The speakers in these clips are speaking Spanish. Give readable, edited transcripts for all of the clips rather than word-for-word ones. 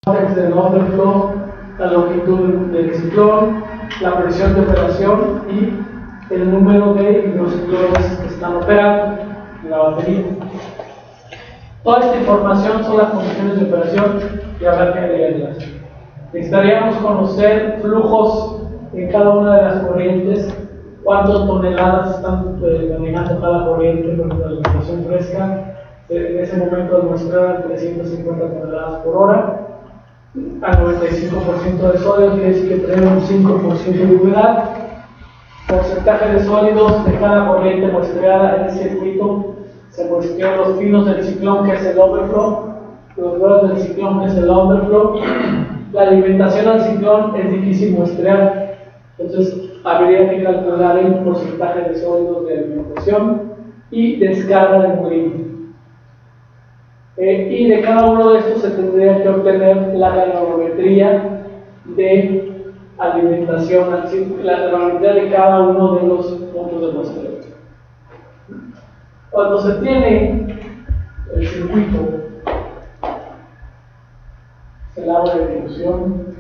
del overflow, la longitud del ciclón, la presión de operación y el número de hidrociclones que están operando en la batería. Toda esta información son las condiciones de operación y habrá que leerlas. Necesitaríamos conocer flujos en cada una de las corrientes, cuántas toneladas están manejando cada corriente, por ejemplo, la alimentación fresca. En ese momento demostraron 350 toneladas por hora, al 95% de sodio, quiere decir que tenemos un 5% de humedad. Porcentaje de sólidos de cada corriente muestreada en el circuito. Se muestrean los pinos del ciclón, que es el overflow, los grados del ciclón, que es el underflow. La alimentación al ciclón es difícil muestrear, entonces habría que calcular el porcentaje de sólidos de alimentación y descarga de molino. Y de cada uno de estos se tendría que obtener la galvanometría de alimentación, la galvanometría de cada uno de los puntos de muestreo. Cuando se tiene el circuito, el agua de difusión,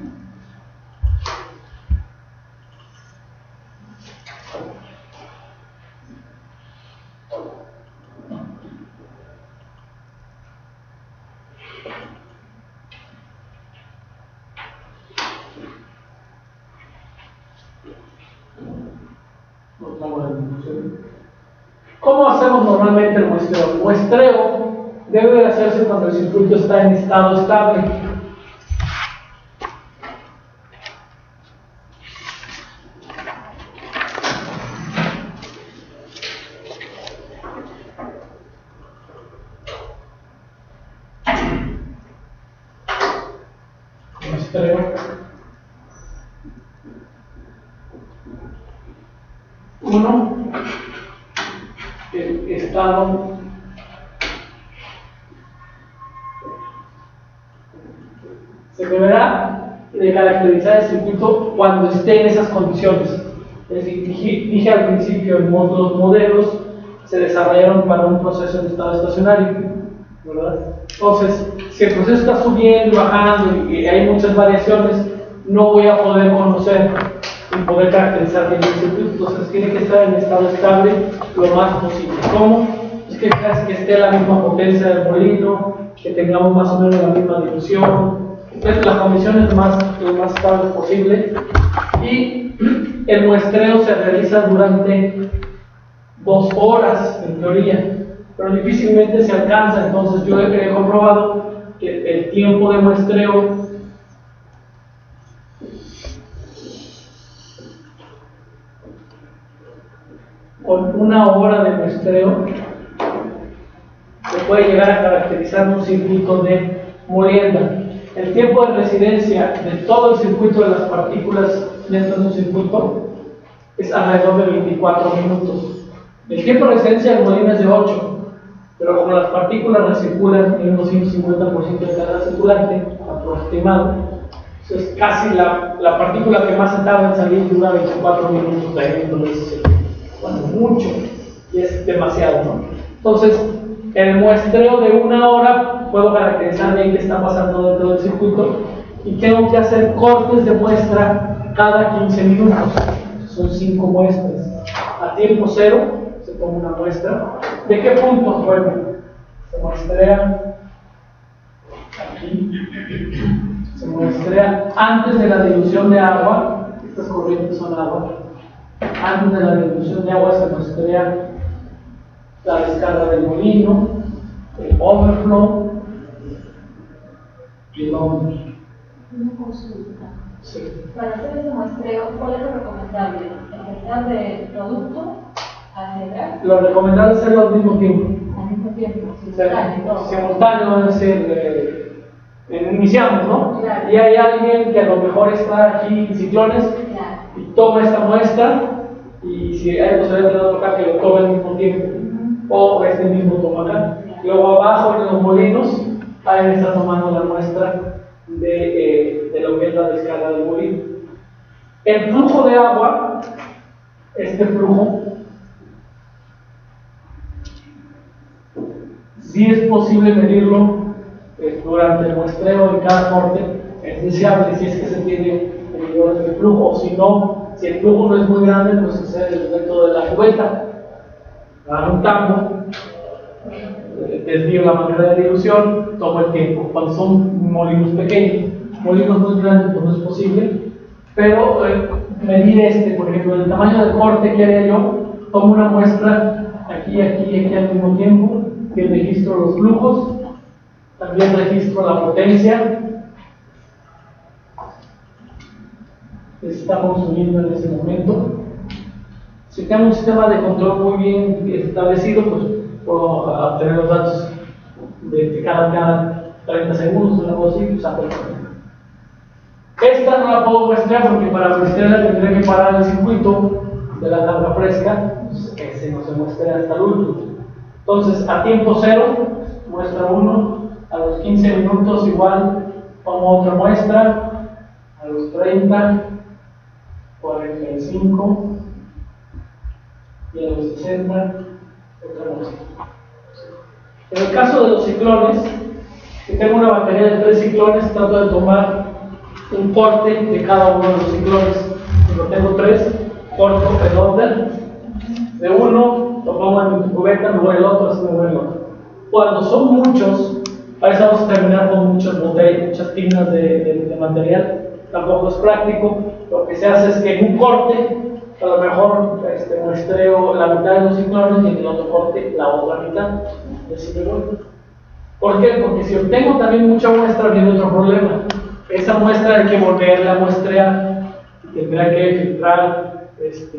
¿cómo hacemos normalmente el muestreo? El muestreo debe de hacerse cuando el circuito está en estado estable. Muestreo. 1. El estado se deberá de caracterizar el circuito cuando esté en esas condiciones. Es decir, dije al principio, los modelos se desarrollaron para un proceso en estado estacionario, ¿verdad? Entonces, si el proceso está subiendo y bajando y hay muchas variaciones, no voy a poder conocer y poder caracterizar bien el circuito. Entonces tiene que estar en estado estable lo más posible. ¿Cómo? Es que esté la misma potencia del molino, que tengamos más o menos la misma difusión, entonces las condiciones lo más estables posible. Y el muestreo se realiza durante 2 horas en teoría, pero difícilmente se alcanza. Entonces yo he comprobado que el tiempo de muestreo con 1 hora de muestreo se puede llegar a caracterizar un circuito de molienda. El tiempo de residencia de todo el circuito de las partículas dentro de un circuito es alrededor de 24 minutos. El tiempo de residencia del molino es de 8, pero como las partículas recirculan en un 250% de carga circulante, aproximado, entonces casi la partícula que más se tarda en salir dura 24 minutos dentro de ese circuito. Bueno, mucho, y es demasiado, ¿no? Entonces, el muestreo de 1 hora puedo caracterizar bien qué está pasando dentro del circuito y tengo que hacer cortes de muestra cada 15 minutos. Son 5 muestras. A tiempo cero se toma una muestra. ¿De qué puntos? Bueno, se muestrea aquí, se muestrea antes de la dilución de agua. Estas corrientes son agua. Antes de la dilución de agua se muestrea la descarga del molino, el overflow y el under. Una consulta. Sí. Para hacer ese muestreo, ¿cuál es lo recomendable? ¿Empezar de producto a generar? Lo recomendable es hacerlo al mismo tiempo. Al mismo tiempo, simultáneo. Simultáneo es decir, iniciamos, ¿no? Claro. Y hay alguien que a lo mejor está aquí en ciclones y toma esta muestra, y si hay posibilidad de tocar que lo tome al mismo tiempo, o este mismo toma acá. Luego abajo en los molinos, alguien está tomando la muestra de lo que es la descarga del molino. El flujo de agua, este flujo, sí es posible medirlo durante el muestreo de cada corte es deseable si es que se tiene medidores de flujo, o si no, si el flujo no es muy grande, pues hacer el método de la cubeta. Agarro un tambo, desvío la manera de dilución, tomo el tiempo. Cuando son molinos pequeños, molinos muy grandes, pues no es posible, pero medir por ejemplo, el tamaño del corte que haría yo, tomo una muestra aquí, aquí y aquí al mismo tiempo, que registro los flujos, también registro la potencia que se está consumiendo en ese momento. Si tengo un sistema de control muy bien establecido, pues puedo obtener los datos de cada 30 segundos, algo así, pues saco el corte. Esta no la puedo muestrear porque para muestrarla tendré que parar el circuito de la carga fresca, pues ese no se muestra hasta el último. Entonces, a tiempo cero, muestra 1, a los 15 minutos igual tomo otra muestra, a los 30, 45 y a los 60 otra muestra. En el caso de los ciclones, si tengo una batería de 3 ciclones, trato de tomar un corte de cada uno de los ciclones. Si lo tengo 3, corto el orden de uno, lo pongo en mi cubeta, me voy el otro, así me voy el otro. Cuando son muchos, a veces vamos a terminar con muchas botellas, muchas tinas de material, tampoco es práctico. Lo que se hace es que en un corte, a lo mejor muestreo la mitad de los ciclones y en el otro corte la otra mitad. Y así me voy. ¿Por qué? Porque si obtengo también mucha muestra, viene otro problema. Esa muestra hay que volverla a muestrear, tendrá que filtrar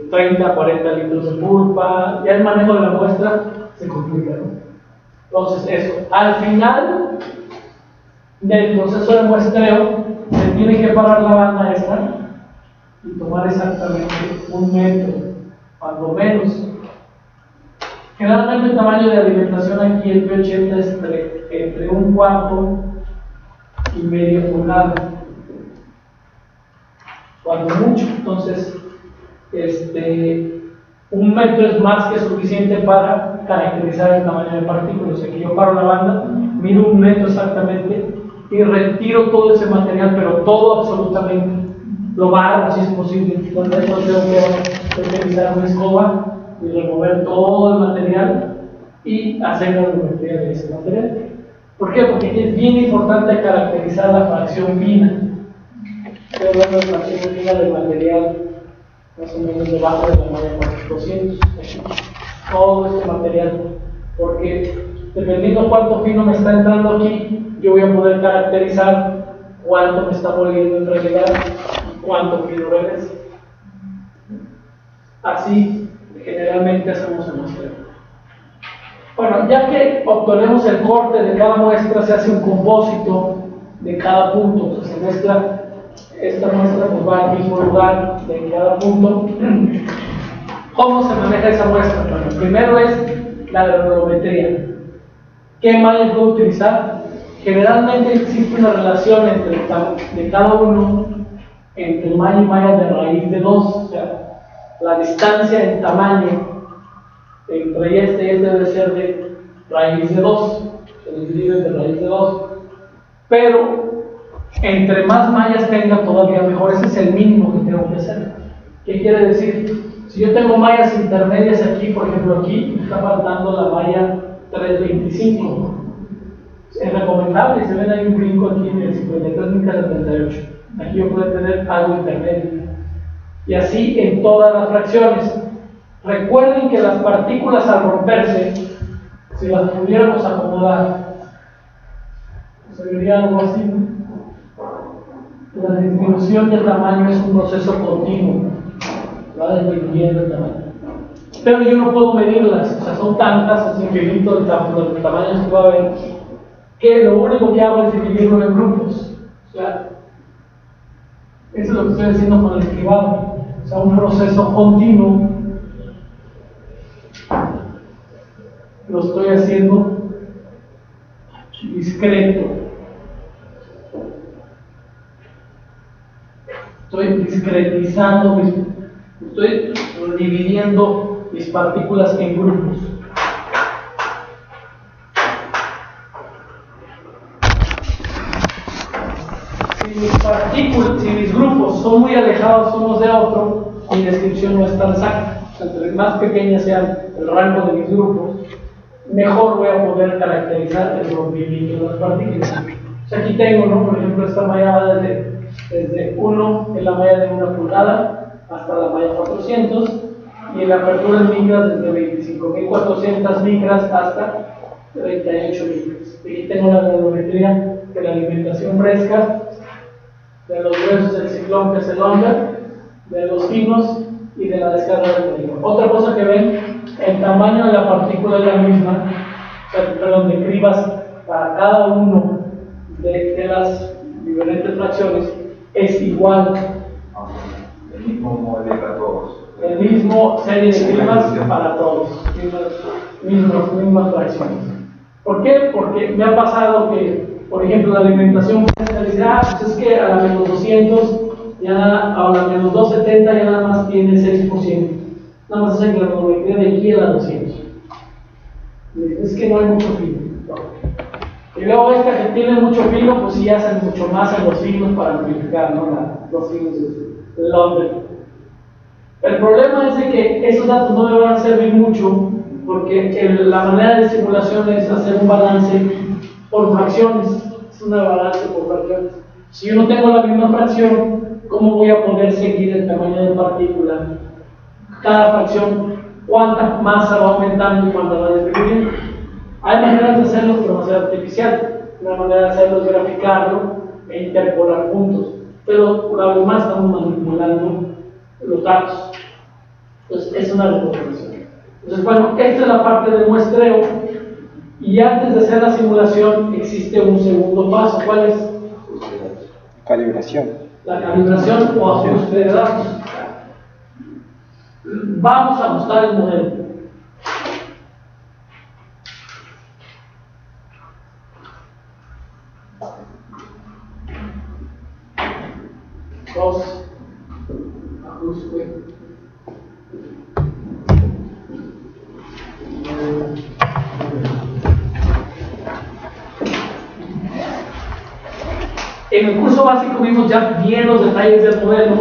30, 40 litros de pulpa, ya el manejo de la muestra se complica, ¿no? Entonces eso, al final del proceso de muestreo se tiene que parar la banda esta y tomar exactamente 1 metro, cuando menos. Generalmente el tamaño de alimentación aquí el P80 es entre 1/4 y medio pulgada, cuando mucho. Entonces 1 metro es más que suficiente para caracterizar el tamaño de partículas. Aquí yo paro la banda, mido 1 metro exactamente y retiro todo ese material, pero todo absolutamente, lo barro si es posible. Entonces tengo que utilizar una escoba y remover todo el material y hacer la volumetría de ese material. ¿Por qué? Porque es bien importante caracterizar la fracción fina. Estoy hablando de fracción fina del material más o menos debajo de la 9,200. Todo este material, porque dependiendo cuánto fino me está entrando aquí, yo voy a poder caracterizar cuánto me está volviendo en realidad y cuánto fino regresa. Así generalmente hacemos el muestreo. Bueno, ya que obtenemos el corte de cada muestra, se hace un compósito de cada punto. Se muestra, esta muestra pues va al mismo lugar de cada punto. ¿Cómo se maneja esa muestra? Bueno, primero es la granulometría. ¿Qué mallas puedo utilizar? Generalmente existe una relación de cada uno entre malla y malla de raíz de 2, o sea, la distancia en tamaño entre este y este debe ser de raíz de 2, se divide de raíz de 2, pero entre más mallas tenga todavía mejor. Ese es el mínimo que tengo que hacer. ¿Qué quiere decir? Si yo tengo mallas intermedias aquí, por ejemplo aquí, me está faltando la malla 325. Es recomendable, se ven ahí un brinco aquí de 53 a 78. Aquí yo puedo tener algo intermedio. Y así en todas las fracciones. Recuerden que las partículas al romperse, si las pudiéramos acomodar, se vería algo así. La disminución del tamaño es un proceso continuo, va disminuyendo el tamaño. Pero yo no puedo medirlas, o sea, son tantas, es infinito el tamaño que va a haber, que lo único que hago es dividirlo en grupos. O sea, eso es lo que estoy haciendo con el esquivado, o sea, un proceso continuo. Lo estoy haciendo discreto. Estoy discretizando, estoy dividiendo mis partículas en grupos. mis partículas, si mis grupos son muy alejados unos de otros, mi descripción no es tan exacta. Entre más pequeña sea el rango de mis grupos, mejor voy a poder caracterizar el rompimiento de las partículas. O sea, aquí tengo, ¿no? Por ejemplo, esta malla va desde 1 en la malla de 1 pulgada hasta la malla 400, y en la apertura en micras desde 25.400 micras hasta 38 micras. Aquí tengo la granulometría de la alimentación fresca, de los gruesos del ciclón, que es el under, de los finos y de la descarga del medio. Otra cosa que ven, el tamaño de la partícula es la misma, perdón, de cribas para cada uno de las diferentes fracciones es igual. El mismo modelo para todos. El mismo serie de cribas para todos, mismas fracciones. ¿Por qué? Porque me ha pasado que, por ejemplo, la alimentación dice, pues es que a la menos 200, a la menos 270 ya nada más tiene 6%. Nada más es la granulometría de aquí a la 200. Es que no hay mucho filo. Y luego esta que tiene mucho filo, pues sí hacen mucho más en los filos para amplificar, ¿no? Los filos de Londres. El problema es de que esos datos no me van a servir mucho, porque la manera de simulación es hacer un balance por fracciones. Es una balance por fracciones. Si yo no tengo la misma fracción, ¿cómo voy a poder seguir el tamaño de partícula? Cada fracción, ¿cuánta masa va aumentando y cuánta va disminuyendo? Hay maneras de hacerlo, pero va a ser artificial. Una manera de hacerlo es graficarlo e interpolar puntos. Pero una vez más estamos manipulando los datos. Entonces, es una recomendación. Entonces, bueno, esta es la parte del muestreo. Y antes de hacer la simulación, existe un segundo paso. ¿Cuál es? Calibración. La calibración o ajuste de datos. Vamos a ajustar el modelo. Dos, ajuste. En el curso básico vimos ya bien los detalles del modelo.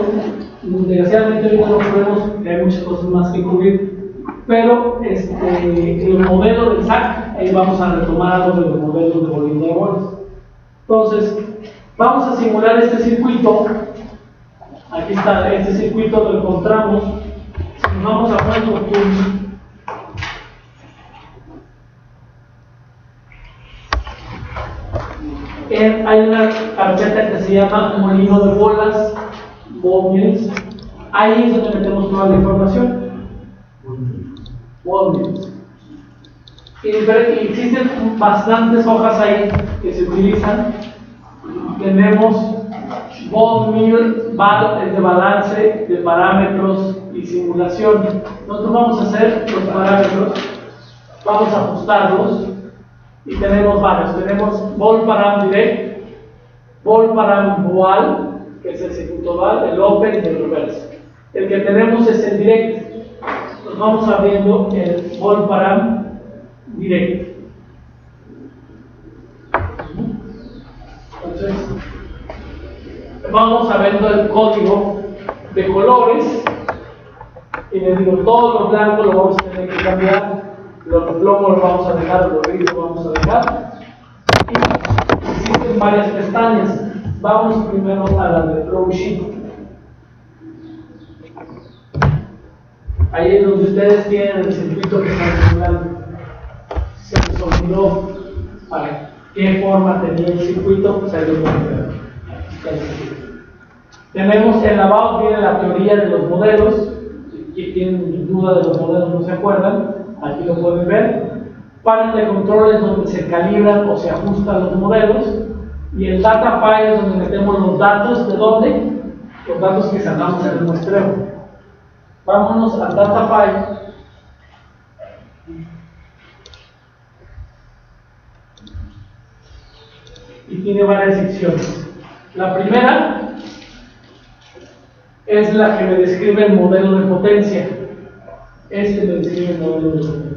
Desgraciadamente ahorita no podemos, hay muchas cosas más que cubrir, pero el modelo del SAC, ahí vamos a retomar algo de los modelos de volumen de bolas. Entonces, vamos a simular este circuito. Aquí está, este circuito lo encontramos. Nos vamos a poner turno. Hay una carpeta que se llama molino de bolas, ball-mills. Ahí es donde metemos toda la información. Ball-mills. Y existen bastantes hojas ahí que se utilizan. Tenemos ball-mill, es de balance, de parámetros y simulación. Nosotros vamos a hacer los parámetros, vamos a ajustarlos. Y tenemos varios. Tenemos ball param direct, ball param dual, que es el circuito dual, el open y el reverse. El que tenemos es el direct. Nos vamos abriendo el ball param direct. Entonces, vamos abriendo el código de colores. Y les digo, todos los blancos los vamos a tener que cambiar. Los plomos los vamos a dejar, los gris los vamos a dejar. Y existen varias pestañas. Vamos primero a la de Flow Sheet. Ahí es donde ustedes tienen el circuito que están simulando. Se les olvidó para qué forma tenía el circuito, pues ahí lo van a ver. Aquí está el circuito. Tenemos el about, viene la teoría de los modelos. Si tienen duda de los modelos, no se acuerdan. Aquí lo pueden ver. Panel de control es donde se calibran o se ajustan los modelos. Y el data file es donde metemos los datos. ¿De dónde? Los datos que sacamos en el muestreo. Vámonos al data file. Y tiene varias secciones. La primera es la que me describe el modelo de potencia. Me describe el modelo de potencia.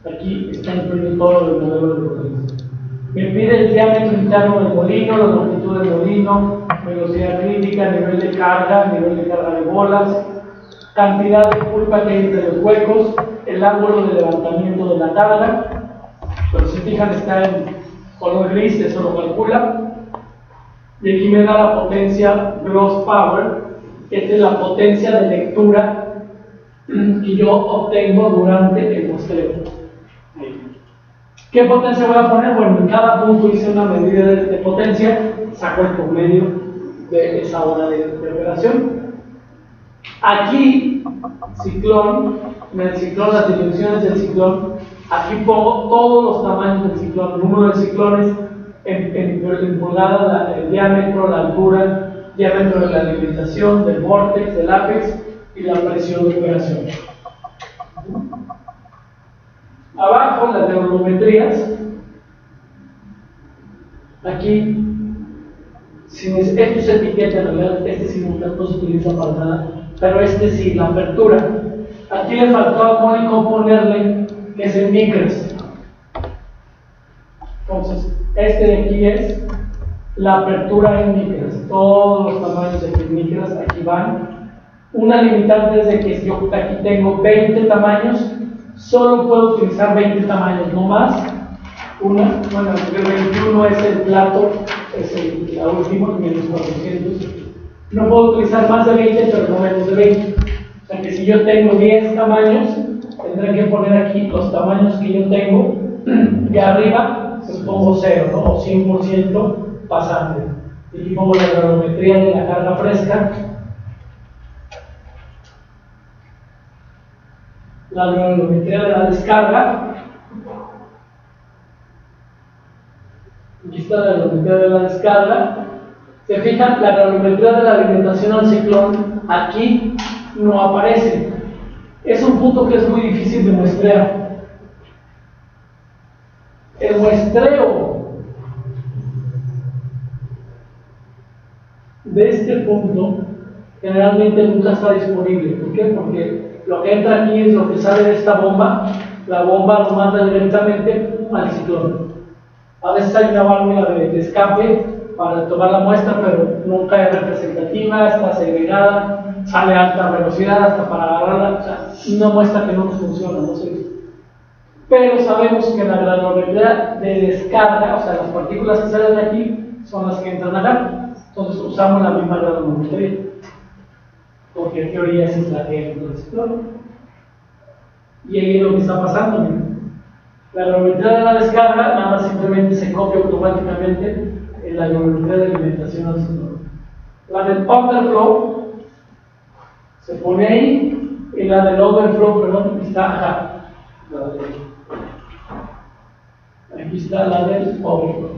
Aquí está incluido todo el modelo de potencia. Me pide el diámetro interno del molino, la longitud del molino, velocidad crítica, nivel de carga de bolas, cantidad de pulpa que hay entre los huecos, el ángulo de levantamiento de la carga. Pero si fijan está en color gris, eso lo calcula. Y aquí me da la potencia gross power, esta es la potencia de lectura que yo obtengo durante el muestreo. ¿Qué potencia voy a poner? Bueno, en cada punto hice una medida de potencia, saco el promedio de esa hora de operación. Aquí, ciclón, en el ciclón, las dimensiones del ciclón, aquí pongo todos los tamaños del ciclón, el número de ciclones en pulgadas, el diámetro, la altura, diámetro de la alimentación, del vórtex, del ápex y la presión de operación. Abajo las neurometrías. Aquí, esto se etiqueta, en realidad este simultáneo no se utiliza para nada, pero este sí, la apertura. Aquí le faltó a Mónico ponerle que es en micras. Entonces, este de aquí es la apertura en micras. Todos los tamaños de micras aquí van. Una limitante es de que yo aquí tengo 20 tamaños, solo puedo utilizar 20 tamaños, no más. Bueno, el 21 es el plato, es la última, menos 400. No puedo utilizar más de 20, pero no menos de 20. O sea que si yo tengo 10 tamaños, tendré que poner aquí los tamaños que yo tengo de arriba, pues pongo 0, ¿no? O 100% pasante. Y aquí pongo la granulometría de la carga fresca, la granulometría de la descarga. Aquí está la granulometría de la descarga. Se fijan, la granulometría de la alimentación al ciclón aquí no aparece. Es un punto que es muy difícil de muestrear. El muestreo de este punto generalmente nunca está disponible. ¿Por qué? Porque lo que entra aquí es lo que sale de esta bomba. La bomba lo manda directamente al ciclón. A veces hay una válvula de escape para tomar la muestra, pero nunca es representativa, está segregada, sale a alta velocidad hasta para agarrarla. O sea, una muestra que no funciona, no sé. Pero sabemos que la granulometría de descarga, o sea, las partículas que salen de aquí son las que entran acá. Entonces usamos la misma granulometría, porque en teoría esa es la que entra al ciclón. Y ahí es lo que está pasando. ¿No? La granulometría de la descarga nada más simplemente se copia automáticamente en la granulometría de alimentación al ciclón. La del underflow se pone ahí y la del overflow, perdón, está acá. Aquí está la del overflow.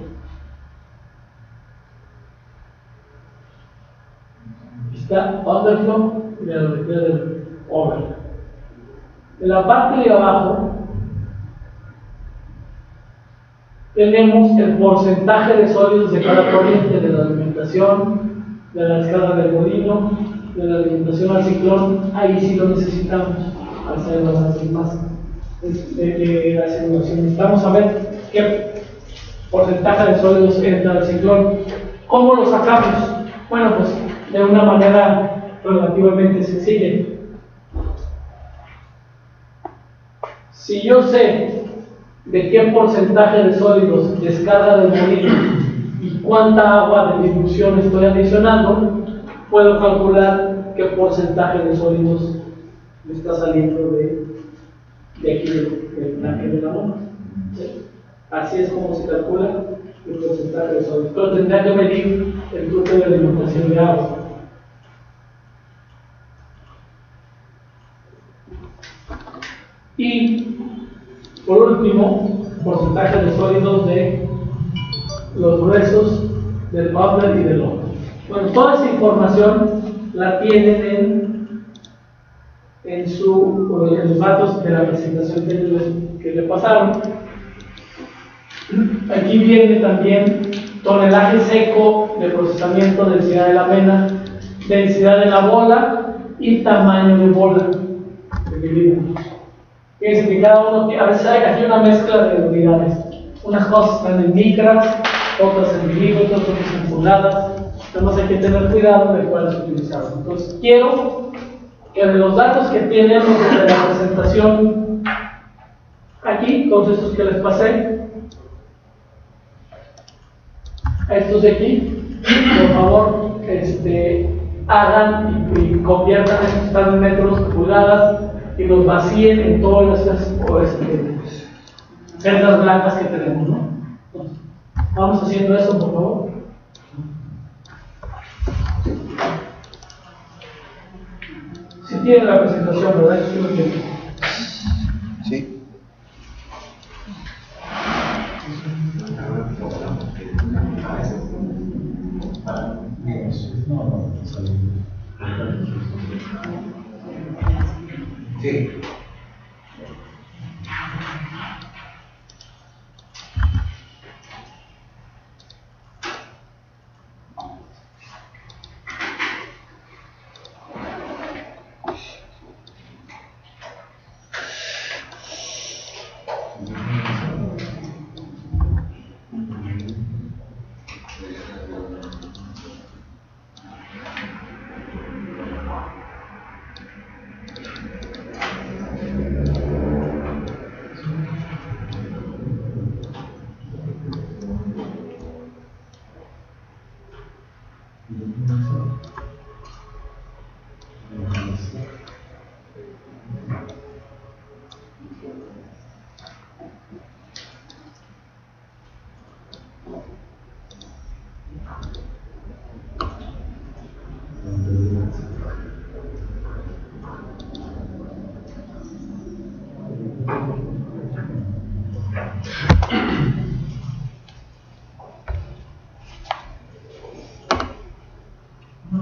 Aquí está underflow y la granulometría del overflow. En la parte de abajo tenemos el porcentaje de sólidos de cada corriente, de la alimentación, de la descarga del molino, de la alimentación al ciclón. Ahí sí lo necesitamos hacer más de la simulación. Necesitamos saber qué porcentaje de sólidos entra al ciclón. ¿Cómo lo sacamos? Bueno, pues de una manera relativamente sencilla. Si yo sé de qué porcentaje de sólidos descarga del molino y cuánta agua de dilución estoy adicionando, puedo calcular qué porcentaje de sólidos me está saliendo de aquí del tanque de la bomba. ¿Sí? Así es como se calcula el porcentaje de sólidos. Pero tendría que medir el flujo de alimentación de agua. Y por último, porcentaje de sólidos de los gruesos del buffer y del lodo. Bueno, toda esa información la tienen en los datos de la presentación que le pasaron. Aquí viene también tonelaje seco de procesamiento, densidad de la mena, densidad de la bola y tamaño de bola de milímetros. Fíjense que cada uno, a veces hay aquí una mezcla de unidades. Unas cosas están en micras, otras en milímetros, otras en pulgadas. Entonces hay que tener cuidado de cuáles utilizar. Entonces quiero que de los datos que tenemos de la presentación aquí, todos estos que les pasé, a estos de aquí, por favor, hagan y conviertan estos que están en metros, pulgadas, y los vacíen en todas estas celdas blancas que tenemos, ¿no? Entonces, vamos haciendo eso, por favor. Si tienen la presentación, ¿verdad? Eso sí lo tienen. Sí. Sí.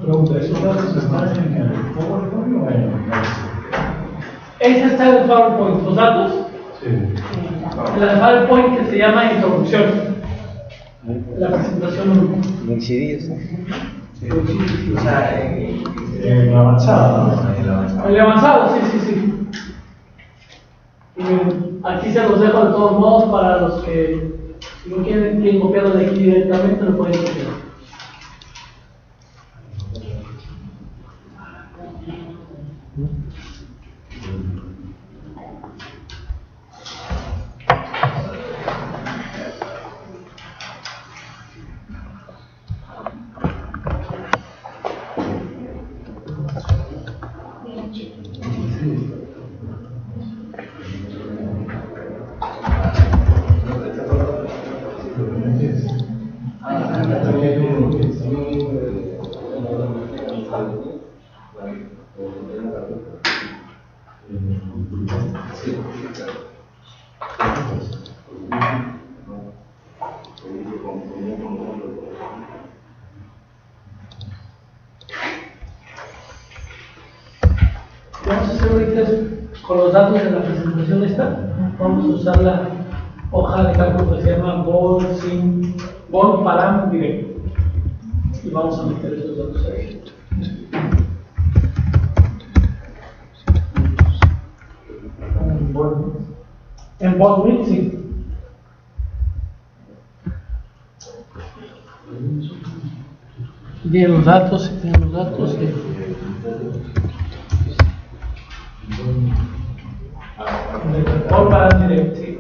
Pregunta, ¿esos datos están en el PowerPoint o en el Ese está en el PowerPoint. ¿Los datos? Sí. En el PowerPoint que se llama Introducción. La presentación 1. En el CD eso. O sea, En la avanzada, ¿no? en la avanzada. El avanzado, sí. Y aquí se los dejo de todos modos para los que, si no quieren copiarlo de aquí directamente, lo pueden copiar. Vamos a hacer ahorita con los datos de la presentación esta. Vamos a usar la hoja de cálculo que se llama Bol Param Direct. Y vamos a meter estos datos ahí. En Bol, sí. Tienen los datos, Bol Param Direct, sí.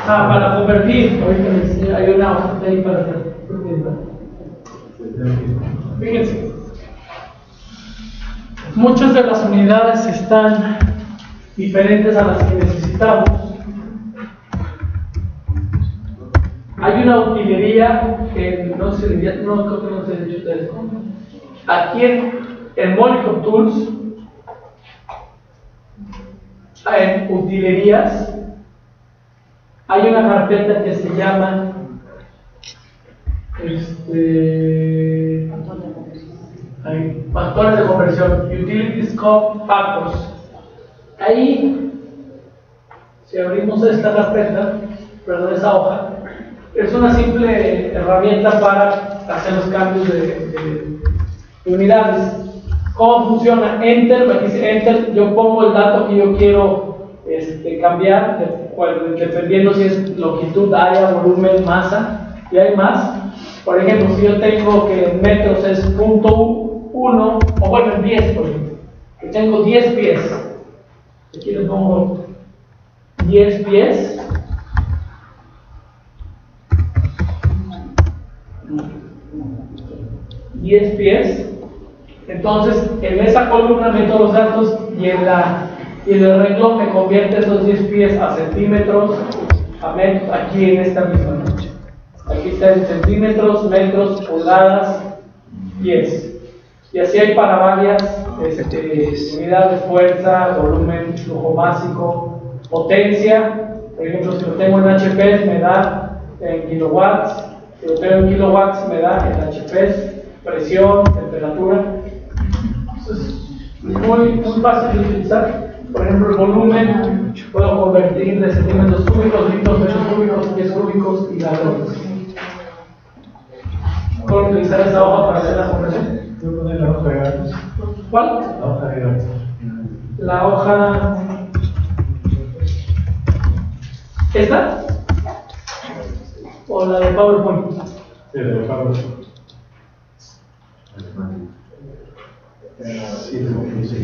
Para convertir, ahorita hay una hoja ahí para hacer. Fíjense, muchas de las unidades están diferentes a las que necesitamos. Hay una utilería que no sé, no creo que no se ha dicho ustedes. Aquí en Molecule Tools, en utilerías, hay una carpeta que se llama factores de conversión, Utility Scope Factors. Ahí, si abrimos esta carpeta, perdón, esa hoja, es una simple herramienta para hacer los cambios de unidades. ¿Cómo funciona? Enter, me dice Enter, yo pongo el dato que yo quiero cambiar, dependiendo si es longitud, área, volumen, masa, y hay más. Por ejemplo, si yo tengo que en metros es .1, o bueno, en pies, por ejemplo, que tengo 10 pies, aquí le pongo 10 pies, entonces en esa columna meto los datos y en el renglón me convierte esos 10 pies a centímetros, a metros, aquí en esta misma noche. Aquí está en centímetros, metros, pulgadas, pies. Y así hay para varias unidades, fuerza, volumen, flujo básico, potencia. Por ejemplo, si lo tengo en HP me da en kilowatts, si lo tengo en kilowatts me da en HP, presión, temperatura. Entonces, es muy fácil de utilizar. Por ejemplo, el volumen puedo convertir de centímetros cúbicos, litros, metros cúbicos, pies cúbicos y galones. ¿Puedo utilizar esta hoja para hacer la conversión? Voy a poner la hoja de gatos. ¿Cuál? La hoja de gatos. La hoja. ¿Esta? ¿O la de PowerPoint? Sí, de Pablo. Sí, sí.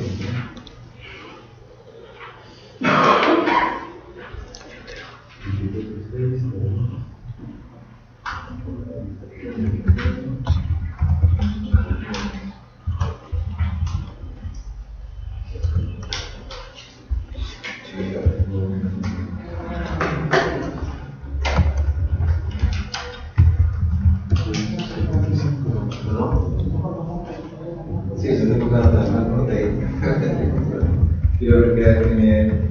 Sí, estoy buscando la proteína. Quiero ver qué tiene.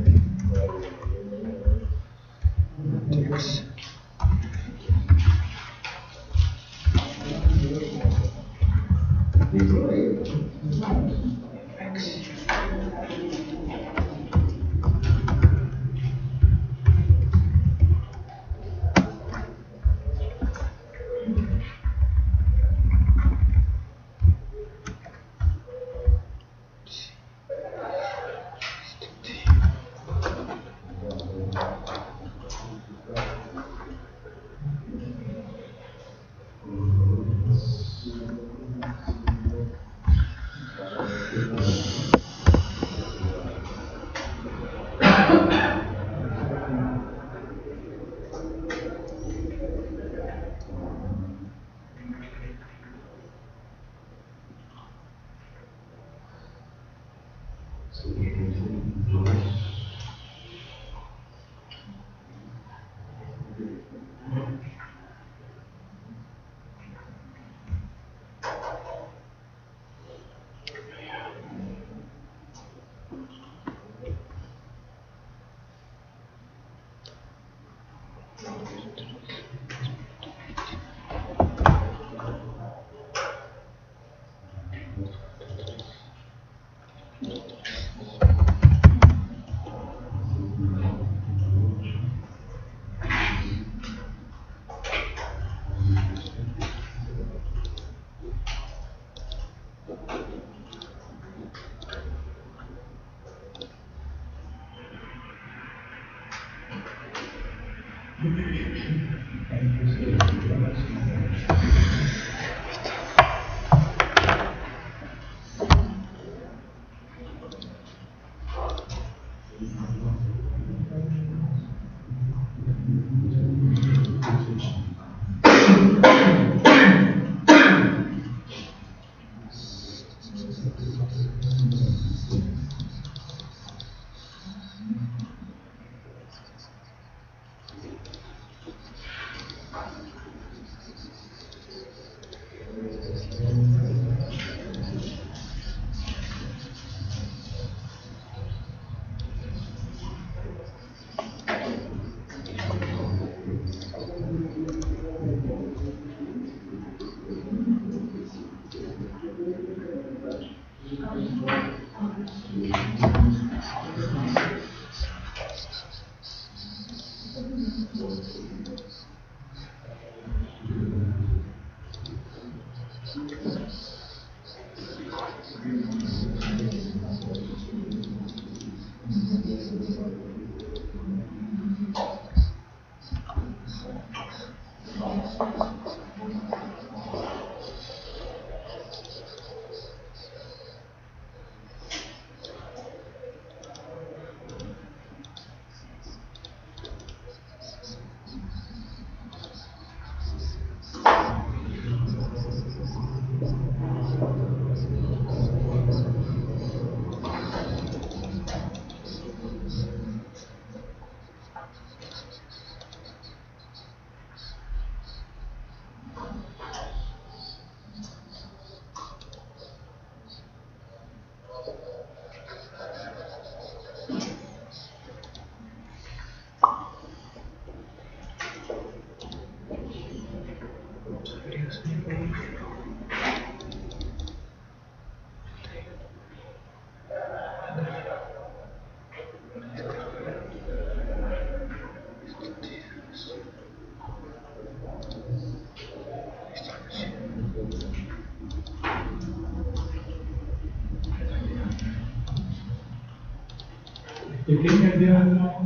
Pequeña idea,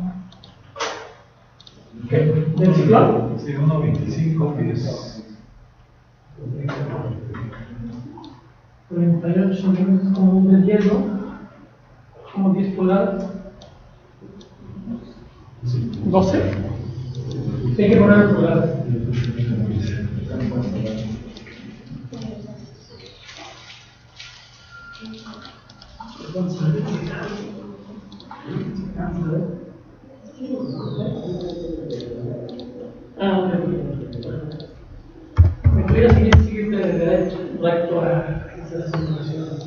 ¿Qué? ¿Del ciclón? sí, 1.25 pies. 38 centímetros como un del hielo, como 10 pulgadas. 12. Tiene que poner pulgadas. Ok. Me voy a seguir de derecho, recto a esa simulación.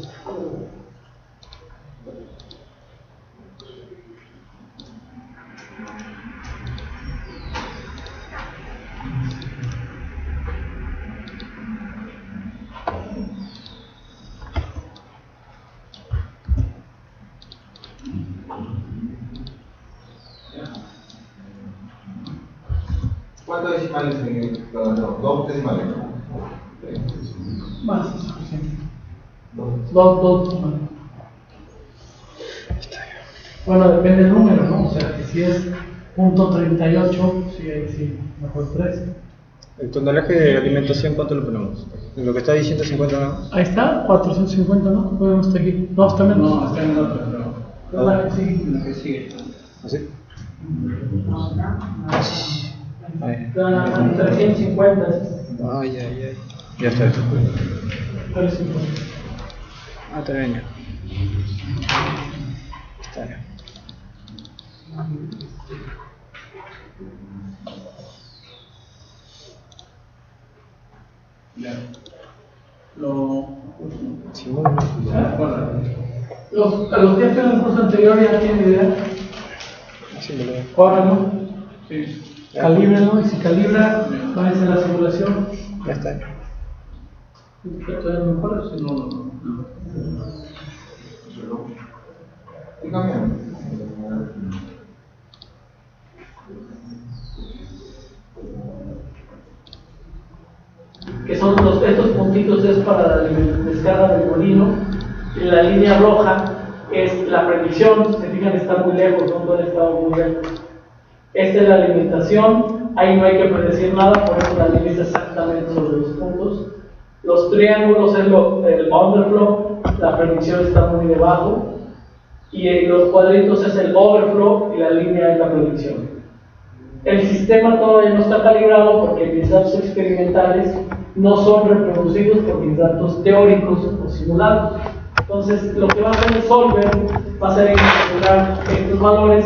¿Cuántos decimales en el no, dos decimales? Más es suficiente. Dos. Bueno, depende del número, ¿no? O sea, que si es .38, sí, ahí sí, mejor 3. El tonelaje de alimentación, ¿cuánto lo ponemos? Lo que está diciendo 50, ¿no? Ahí está, 450, ¿no? Podemos estar aquí. No, está menos. No, está en el otro, pero. La que sigue. La que sigue. ¿Así? Da 350. Ay, ay, ay. Ya está. 350. Ah, está bien. Está bien. Ya. Lo. Simón. Los que están en el curso anterior ya tienen idea. Sí, me lo veo. Córrelo, Sí. calíbrenlo y si calibra, va a hacer la simulación. Ya está. ¿Todavía no mejora? Si no, no. ¿Y cambiamos? Que son estos puntitos es para la descarga del molino y la línea roja es la predicción, se fijan está muy lejos, no puede estar muy lejos. Esta es la alimentación, ahí no hay que predecir nada, por eso la línea está exactamente sobre los puntos. Los triángulos es el underflow, la predicción está muy debajo y los cuadritos es el overflow y la línea es la predicción. El sistema todavía no está calibrado porque mis datos experimentales no son reproducidos por mis datos teóricos o simulados. Entonces, lo que va a hacer el solver va a ser encapsular estos valores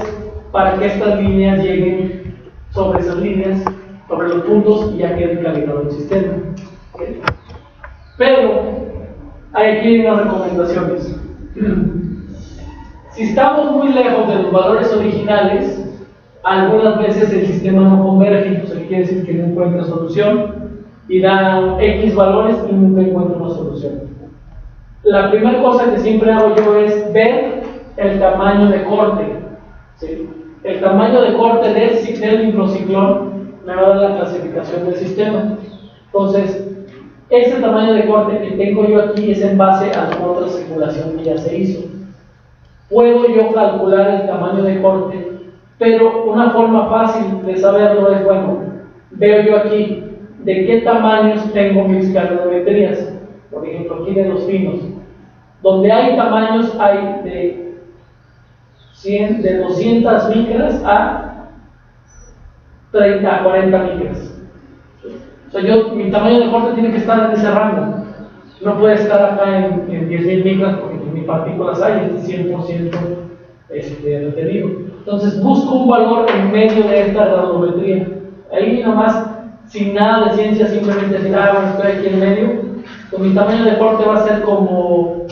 para que estas líneas lleguen sobre esas líneas, sobre los puntos y ya quede calibrado el sistema. ¿Okay? Pero, aquí hay unas recomendaciones. Si estamos muy lejos de los valores originales, algunas veces el sistema no converge, o sea, quiere decir que no encuentra solución y da X valores y nunca encuentra una solución. La primera cosa que siempre hago yo es ver el tamaño de corte. ¿Sí? El tamaño de corte del microciclón me va a dar la clasificación del sistema. Entonces, ese tamaño de corte que tengo yo aquí es en base a la otra simulación que ya se hizo. Puedo yo calcular el tamaño de corte, pero una forma fácil de saberlo es, bueno, veo yo aquí de qué tamaños tengo mis calorimetrías. Por ejemplo, aquí de los finos. Donde hay tamaños, hay de 200 micras a 30 a 40 micras. O sea, mi tamaño de corte tiene que estar en ese rango. No puede estar acá en 10.000 micras porque ni partículas hay, es 100% retenido. Entonces busco un valor en medio de esta granulometría. Ahí nomás, sin nada de ciencia, simplemente decir, bueno, estoy aquí en medio. Con mi tamaño de corte va a ser como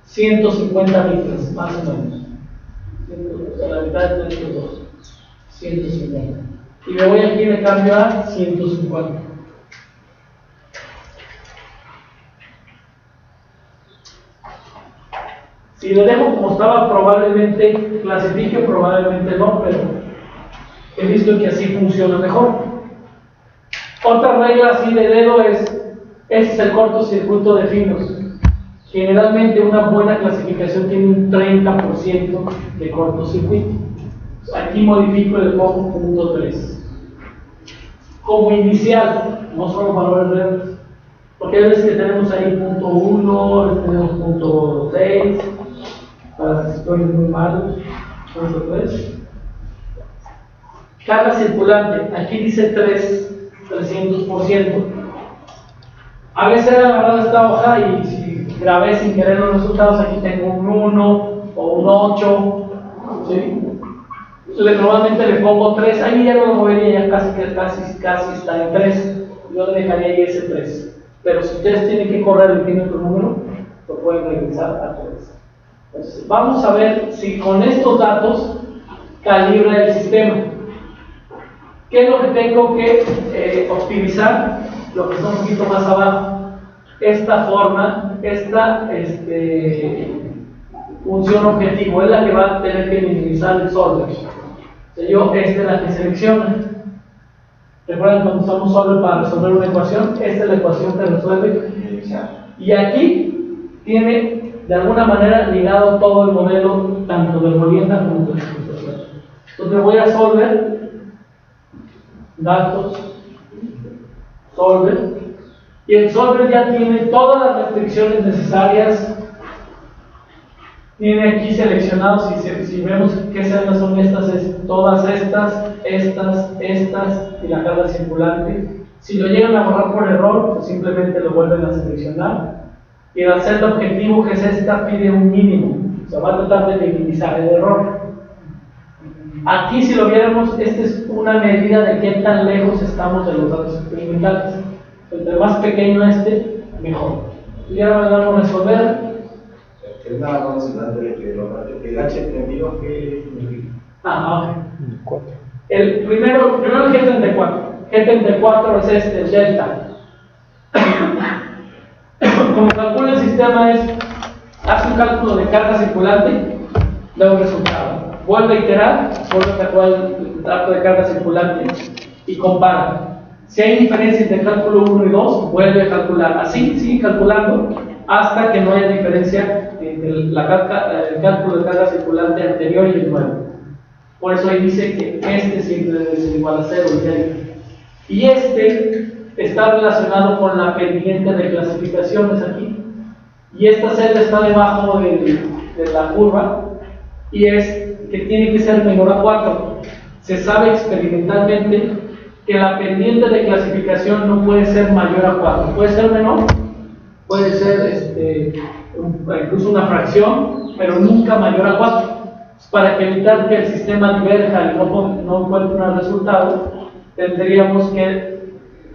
150 micras, más o menos. La mitad de estos dos, 150. Y me voy aquí de cambio a 150. Si lo dejo como estaba, probablemente clasifique, probablemente no, pero he visto que así funciona mejor. Otra regla así de dedo este es el cortocircuito de finos. Generalmente una buena clasificación tiene un 30% de cortocircuito. Aquí modifico el pongo punto 3. Como inicial, no solo valores reales. Porque hay veces que tenemos ahí punto 1, tenemos punto 6, para las historias muy malos, punto 3. Carga circulante, aquí dice 300%. A veces he agarrado esta hoja y si grabé sin querer los resultados, aquí tengo un 1 o un 8, ¿sí? Normalmente le pongo 3, ahí ya no lo movería, ya casi está en 3, yo le dejaría ahí ese 3. Pero si ustedes tienen que correr y tienen otro número, lo pueden regresar a 3. Entonces, vamos a ver si con estos datos calibra el sistema. ¿Qué es lo que tengo que optimizar? Lo que está un poquito más abajo. Esta forma, esta función objetivo es la que va a tener que minimizar el solver. Esta es la que selecciona. ¿Recuerdan cuando usamos solver para resolver una ecuación? Esta es la ecuación que resuelve. Y aquí tiene de alguna manera ligado todo el modelo, tanto de molienda como de distribución. Entonces voy a solver, datos, solver, y el solver ya tiene todas las restricciones necesarias. Tiene aquí seleccionados, si vemos qué celdas son estas, es todas estas y la carga circulante. Si lo llegan a borrar por error, pues simplemente lo vuelven a seleccionar. Y la celda objetivo, que es esta, pide un mínimo. O sea, va a tratar de minimizar el error. Aquí, si lo viéramos, esta es una medida de qué tan lejos estamos de los datos experimentales. Entre más pequeño mejor. Y ahora vamos a resolver. Es nada más el H entendido que... Ok. El primero el G34. G34 es el delta. Como calcula el sistema hace un cálculo de carga circulante, da un resultado. Vuelve a iterar, vuelve a calcular el dato de carga circulante y compara. Si hay diferencia entre cálculo 1 y 2, vuelve a calcular. Así sigue calculando hasta que no haya diferencia entre el cálculo de carga circulante anterior y el nuevo. Por eso ahí dice que siempre debe ser igual a 0 y está relacionado con la pendiente de clasificaciones aquí. Y esta celda está debajo de la curva y es que tiene que ser menor a 4. Se sabe experimentalmente que la pendiente de clasificación no puede ser mayor a 4. Puede ser menor, puede ser incluso una fracción, pero nunca mayor a 4. Para evitar que el sistema diverja y no encuentre un resultado, tendríamos que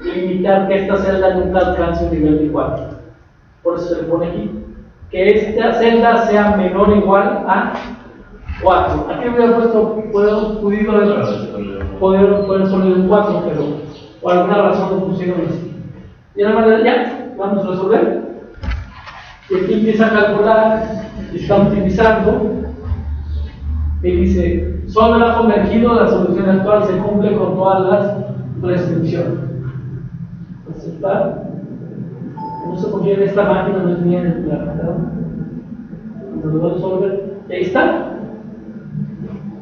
limitar que esta celda nunca alcance un nivel de 4. Por eso se le pone aquí que esta celda sea menor o igual a 4. Aquí hubiera puesto, poder poner un 4, pero por alguna razón no pusieron así. Y de la manera, ya, vamos a resolver. Y aquí empieza a calcular, está optimizando. Y dice, solo ha convergido, la solución actual se cumple con todas las restricciones. Aceptar. No sé por qué en esta máquina no tenía en la pantalla. Y ahí está.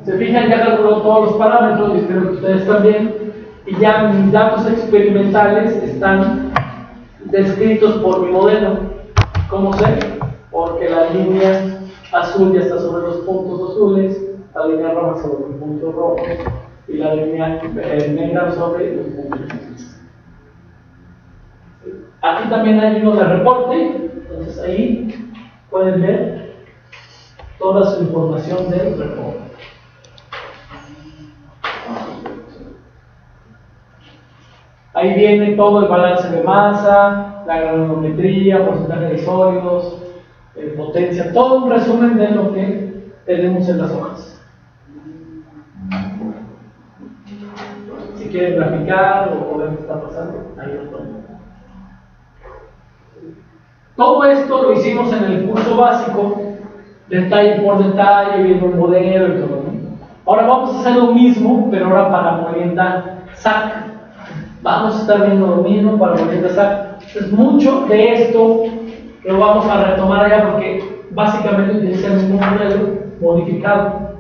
Se fijan, ya calculó todos los parámetros, y espero que ustedes también. Y y ya mis datos experimentales están descritos por mi modelo. ¿Cómo sé? Porque la línea azul ya está sobre los puntos azules, la línea roja sobre los puntos rojos y la línea negra sobre los puntos azules. Aquí también hay uno de reporte, entonces ahí pueden ver toda su información del reporte. Ahí viene todo el balance de masa, la granulometría, porcentaje de sólidos, potencia, todo un resumen de lo que tenemos en las hojas. Si quieren graficar o ver qué está pasando, ahí lo ponen. Todo esto lo hicimos en el curso básico, detalle por detalle, viendo el modelo y todo, ¿no? Ahora vamos a hacer lo mismo, pero ahora para molienda SAC. Vamos a estar viendo lo mismo para molienda SAC. Entonces, mucho de esto lo vamos a retomar allá porque básicamente utiliza el mismo modelo modificado.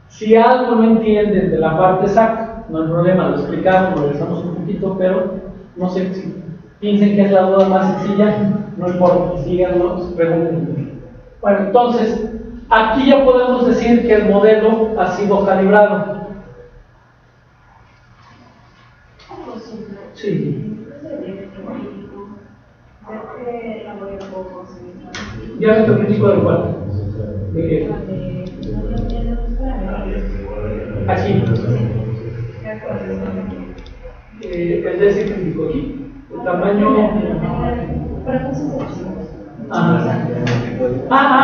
Si algo no entienden de la parte SAC, no hay problema, lo explicamos, lo regresamos un poquito, pero no sé si piensen que es la duda más sencilla, no importa, síganlo, pregunten. Bueno, entonces, aquí ya podemos decir que el modelo ha sido calibrado. Sí. ¿Diámetro crítico de cuál? ¿De qué? Aquí. El décimo crítico aquí. El tamaño.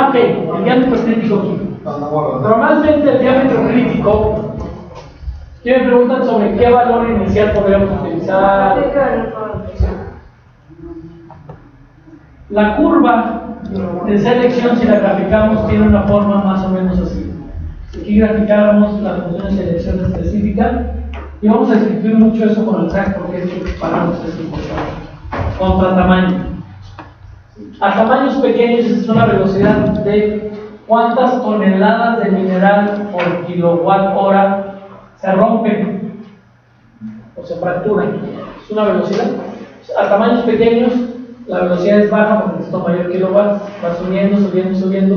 Ok. El diámetro crítico aquí. Normalmente el diámetro crítico. ¿Qué me preguntan sobre qué valor inicial podríamos utilizar? La curva de selección, si la graficamos, tiene una forma más o menos así. Si aquí graficáramos la función de selección específica, y vamos a escribir mucho eso con el SAC porque es que paramos es importante. Contra tamaño. A tamaños pequeños es una velocidad de cuántas toneladas de mineral por kilowatt hora se rompen o se fracturan. Es una velocidad. A tamaños pequeños la velocidad es baja porque necesito mayor kilowatt, va subiendo, subiendo, subiendo.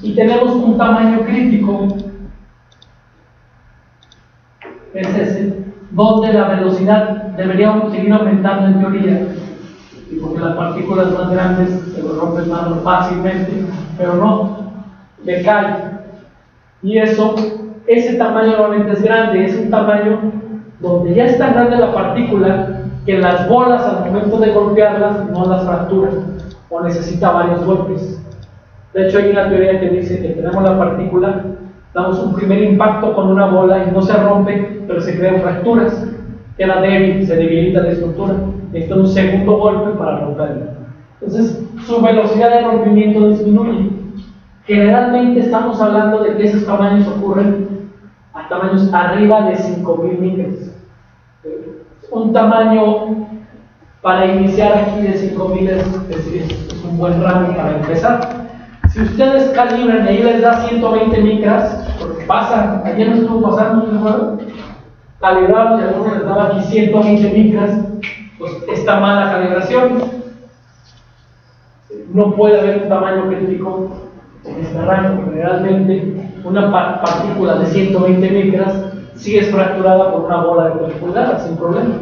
Y tenemos un tamaño crítico, es ese, donde la velocidad debería seguir aumentando en teoría, y porque las partículas más grandes se rompen más fácilmente, pero no, decae. Y eso, ese tamaño normalmente es grande, es un tamaño donde ya es tan grande la partícula que las bolas al momento de golpearlas no las fracturan o necesita varios golpes. De hecho hay una teoría que dice que tenemos la partícula, damos un primer impacto con una bola y no se rompe, pero se crean fracturas, queda débil, se debilita la estructura, necesita un segundo golpe para romperla. Entonces su velocidad de rompimiento disminuye. Generalmente estamos hablando de que esos tamaños ocurren a tamaños arriba de 5000 micras. Un tamaño para iniciar aquí de 5000 es un buen rango para empezar. Si ustedes calibran y ahí les da 120 micras, porque pasa, ayer nos estuvo pasando, ¿no recuerdo? Calibramos y a algunos les daba aquí 120 micras, pues está mala calibración. No puede haber un tamaño crítico en este rango. Generalmente una partícula de 120 micras sí es fracturada por una bola de 3 pulgadas sin problema.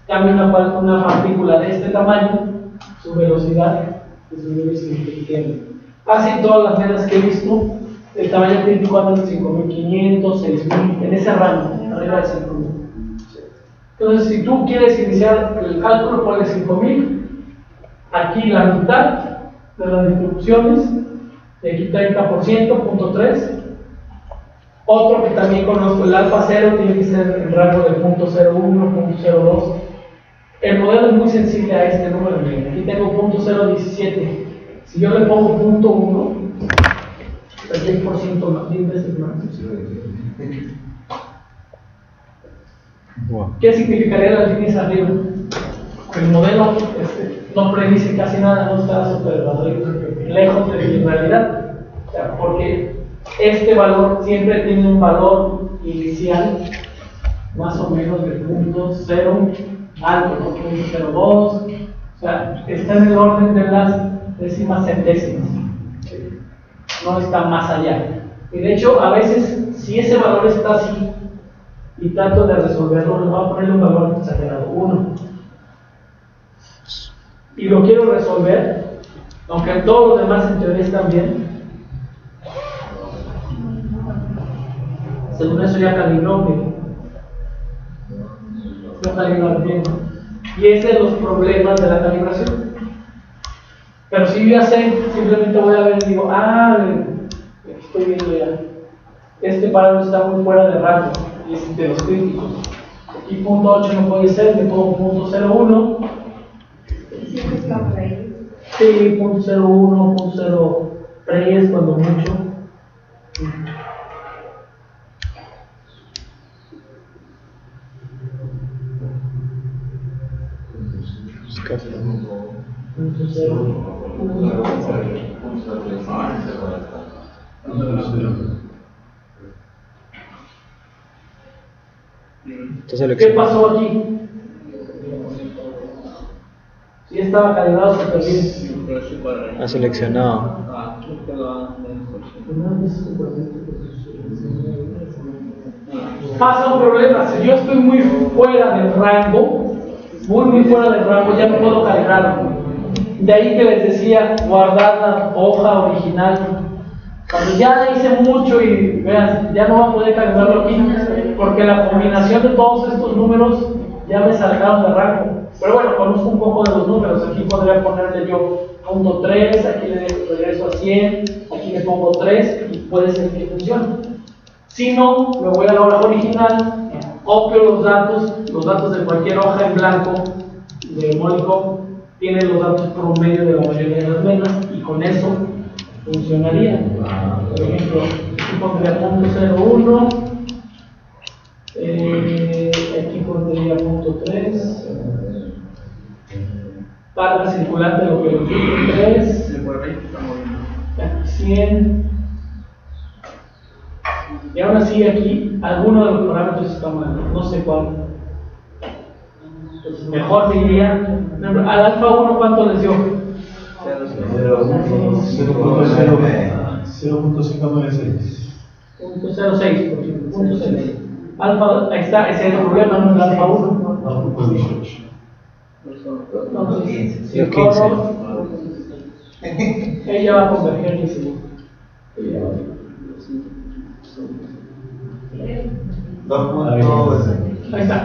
Cambia una partícula de este tamaño, su velocidad disminuye significativamente. Casi todas las veces que he visto, el tamaño crítico anda en 5500, 6000, en ese rango, arriba de 5000. Entonces, si tú quieres iniciar el cálculo, ponle 5000, aquí la mitad de las distribuciones, y aquí 30%, punto 3. Otro que también conozco, el alfa 0 tiene que ser en rango de punto 0.1, punto 0.2. El modelo es muy sensible a este número. Aquí tengo punto 0.17. Si yo le pongo punto 1, el 10% más, 10 veces más. ¿Qué significaría las líneas arriba? El modelo no predice casi nada, no está súper lejos de la realidad. O sea, porque este valor siempre tiene un valor inicial más o menos de punto 0 algo, ¿no? Punto 02, o sea, está en el orden de las décimas centésimas, no está más allá. Y de hecho, a veces, si ese valor está así, y trato de resolverlo, le voy a poner un valor exagerado, 1. Y lo quiero resolver, aunque todos los demás en teoría están bien. Según eso ya calibró bien. No calibró bien. Y ese es los problemas de la calibración. Pero si yo ya sé, simplemente voy a ver y digo, estoy viendo ya. Este parámetro está muy fuera de rango. Y es de los críticos. Aquí punto 8 no puede ser, le pongo punto 01. Siempre está por ahí. Sí, punto 01, punto 03 cuando mucho. Punto 0. ¿Qué pasó aquí? Si estaba calibrado súper bien. Ha seleccionado. Pasa un problema, si yo estoy muy fuera del rango, muy fuera del rango, ya no puedo calibrarlo. De ahí que les decía, guardar la hoja original. Cuando ya hice mucho y vean, ya no va a poder calibrarlo aquí, porque la combinación de todos estos números ya me sacaron de rango. Pero bueno, conozco un poco de los números. Aquí podría ponerle yo punto 3, aquí le regreso a 100, aquí le pongo 3 y puede ser que funcione. Si no, me voy a la hoja original, copio los datos de cualquier hoja en blanco de Molycom, tiene los datos promedio de la mayoría de las venas y con eso funcionaría. Por ejemplo, aquí pondría punto 01, aquí pondría punto 3, carga circulante lo que lo punto 3, 100. Y aún así aquí, alguno de los parámetros está mal, no sé cuál. Entonces, mejor diría, al alfa 1 ¿cuánto les dio? 0.596. Punto 06, por ejemplo, punto 06. Alfa, ahí está, ese es el problema, no es el alfa 1. Entonces, si Los 15. ella va a converger, dice. Ahí está.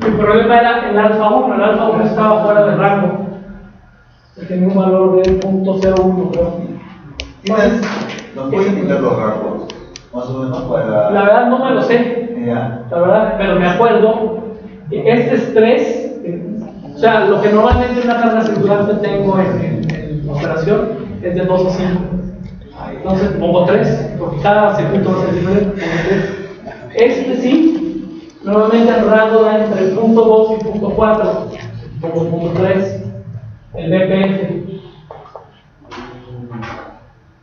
El problema era el alfa 1. El alfa 1 estaba fuera de rango. Tenía un valor de 0.01, creo. Entonces, ¿no puedes quitar los rangos? Más o menos para. La verdad no me lo sé. Ya. La verdad, pero me acuerdo. Este estrés, o sea, lo que normalmente en una carga circulante tengo en operación es de 2 a 5. Entonces pongo 3, porque cada circuito va a ser diferente. Pongo 3. Este sí, normalmente el rango da entre punto 2 y punto 4. Pongo punto 3. El BPF.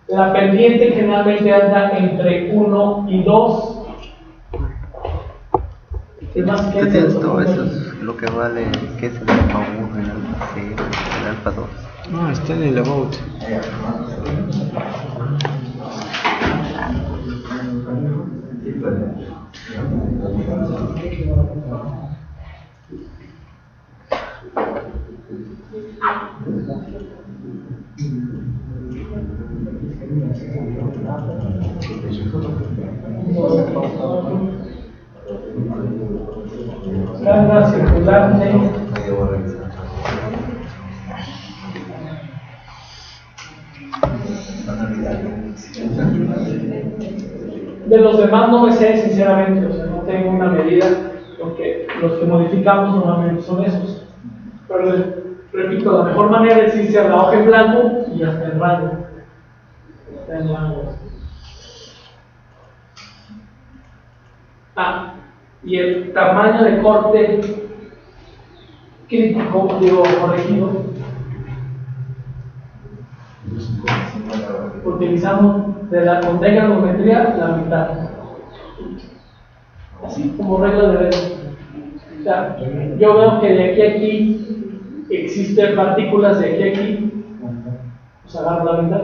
La pendiente generalmente anda entre 1 y 2. ¿Qué más que Entonces todo eso es lo que vale, que es el alfa 1, el alfa 0, el alfa 2. No, está en el about. Carga circulante. De los demás no me sé sinceramente, o sea, no tengo una medida, porque los que modificamos normalmente son esos. Pero repito, la mejor manera es irse a la hoja en blanco y hasta el rango. Está en rango. Y el tamaño de corte crítico, digo, corregido, utilizamos de la con degranometría la mitad. así como regla de ver. O sea, yo veo que de aquí a aquí existen partículas, de aquí a aquí, pues agarro la mitad.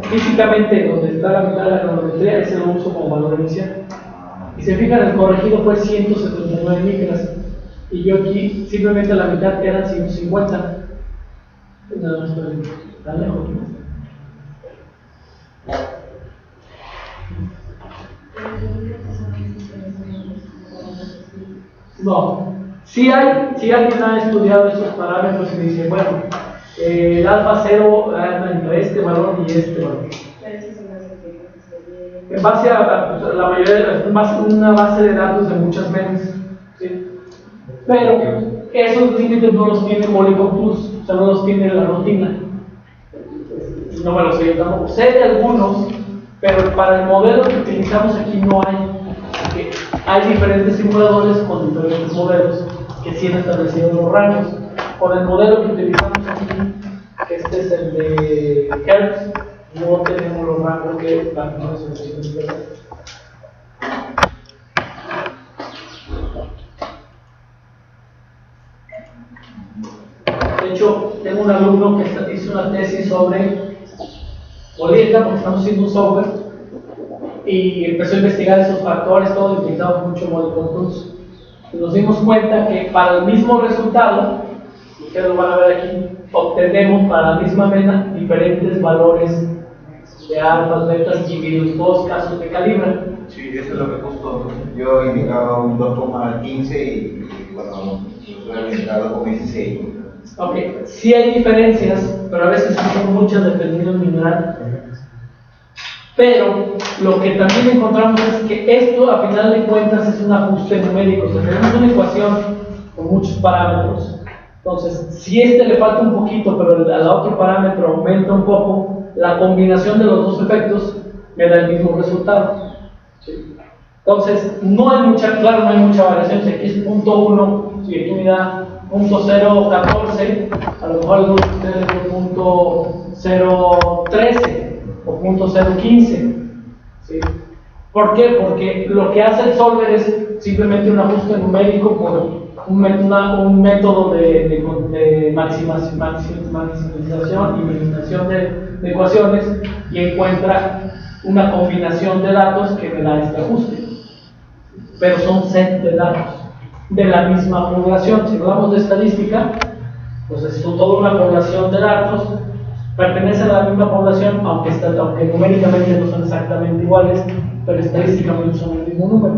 Físicamente, donde está la mitad de la cronometría, ese lo uso como valor inicial. Y se fijan, el corregido fue 179 micras, y yo aquí simplemente la mitad eran 150. Nada más para tan lejos. No, si alguien ha estudiado estos parámetros y dice, bueno, el alfa 0 anda entre este valor y este valor. En base a la mayoría, una base de datos de muchas menos, ¿sí? Pero esos límites no los tiene Molycomplus, o sea, no los tiene la rutina. No me los sé yo tampoco. Sé de algunos, pero para el modelo que utilizamos aquí no hay. Porque hay diferentes simuladores con diferentes modelos que sí han establecido los rangos. Con el modelo que utilizamos aquí, que este es el de Hertz, no tenemos los rangos que la De hecho, tengo un alumno que hizo una tesis sobre Molienda, porque estamos haciendo un software, y empezó a investigar esos factores, todo utilizamos mucho Molycomplus. Y nos dimos cuenta que para el mismo resultado, y ustedes lo van a ver aquí, obtenemos para la misma mena diferentes valores de alfas, betas y los dos casos de calibre. Sí, eso es lo que justo yo indicaba un 2,15 y bueno, yo he indicado como 16. Ok, sí hay diferencias, pero a veces son muchas dependiendo del mineral. Pero lo que también encontramos es que esto, a final de cuentas, es un ajuste numérico. O sea, tenemos una ecuación con muchos parámetros. Entonces, si este le falta un poquito, pero al otro parámetro aumenta un poco, la combinación de los dos efectos me da el mismo resultado. ¿Sí? Entonces, no hay mucha variación. Si aquí es 0.1, si aquí me da 0.014, a lo mejor algunos de ustedes es 0.013 o 0.015. ¿Sí? ¿Por qué? Porque lo que hace el solver es simplemente un ajuste numérico por un método de maximización y minimización de ecuaciones, y encuentra una combinación de datos que me da este ajuste. Pero son set de datos de la misma población. Si hablamos de estadística, pues es toda una población de datos, pertenece a la misma población, aunque numéricamente no son exactamente iguales, pero estadísticamente son el mismo número.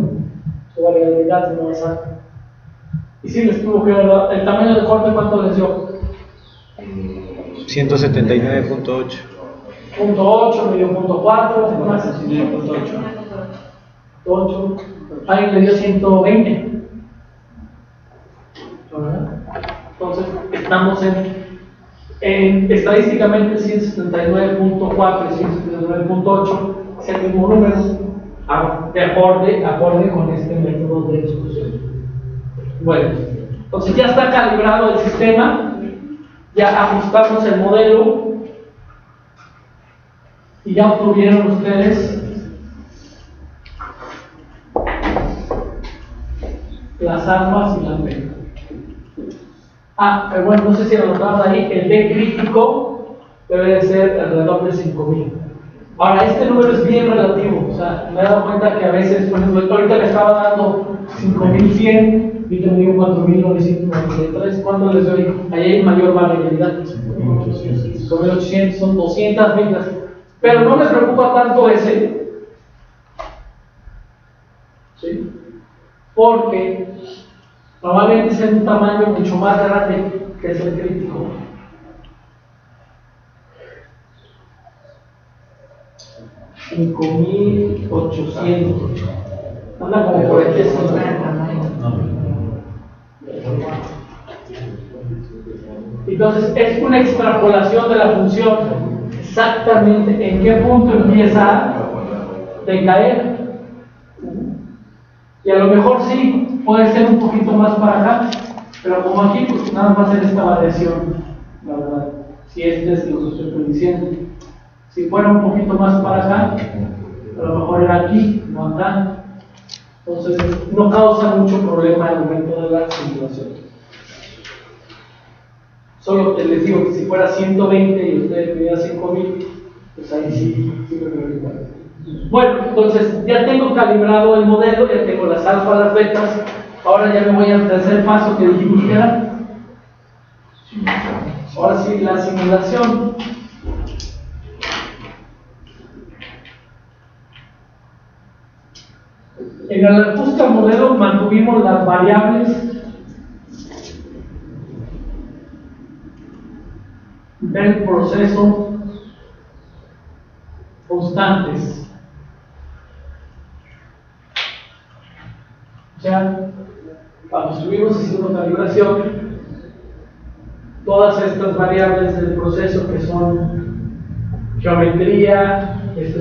Su variabilidad no es exacta. Y sí, les tuvo que ver el tamaño del corte, ¿cuánto les dio? 179.8. .8, medio .4, más. 8. Alguien le dio 120. Entonces, estamos en estadísticamente 179.4 y 179.8 es el mismo número, de acorde con este método de discusión. Bueno, entonces ya está calibrado el sistema, ya ajustamos el modelo y ya obtuvieron ustedes las alfas y las betas. Pero bueno, no sé si lo notamos ahí, el D crítico debe de ser alrededor de 5000. Ahora, este número es bien relativo, o sea, me he dado cuenta que a veces, por ejemplo, ahorita le estaba dando 5100 y tengo 4993, ¿cuánto les doy? Ahí hay mayor variabilidad. 5800, son 200 micras. Pero no me preocupa tanto ese, ¿sí? Porque normalmente es en un tamaño mucho más grande que es el crítico. $5,800. Anda como por el peso. Entonces es una extrapolación de la función exactamente en qué punto empieza a decaer. Y a lo mejor sí, puede ser un poquito más para acá, pero como aquí, pues nada más en esta variación, la verdad, si este es lo que estoy diciendo. Si fuera un poquito más para acá, a lo mejor era aquí, no acá. Entonces, no causa mucho problema el momento de la simulación. Solo que les digo que si fuera 120 y ustedes me dieran 5000, pues ahí sí me veo igual. Bueno, entonces ya tengo calibrado el modelo, ya tengo las alfas, las betas. Ahora ya me voy al tercer paso que dijimos que era. Ahora sí, la simulación. En el ajuste al modelo mantuvimos las variables del proceso constantes. O sea, cuando estuvimos haciendo calibración, todas estas variables del proceso que son geometría,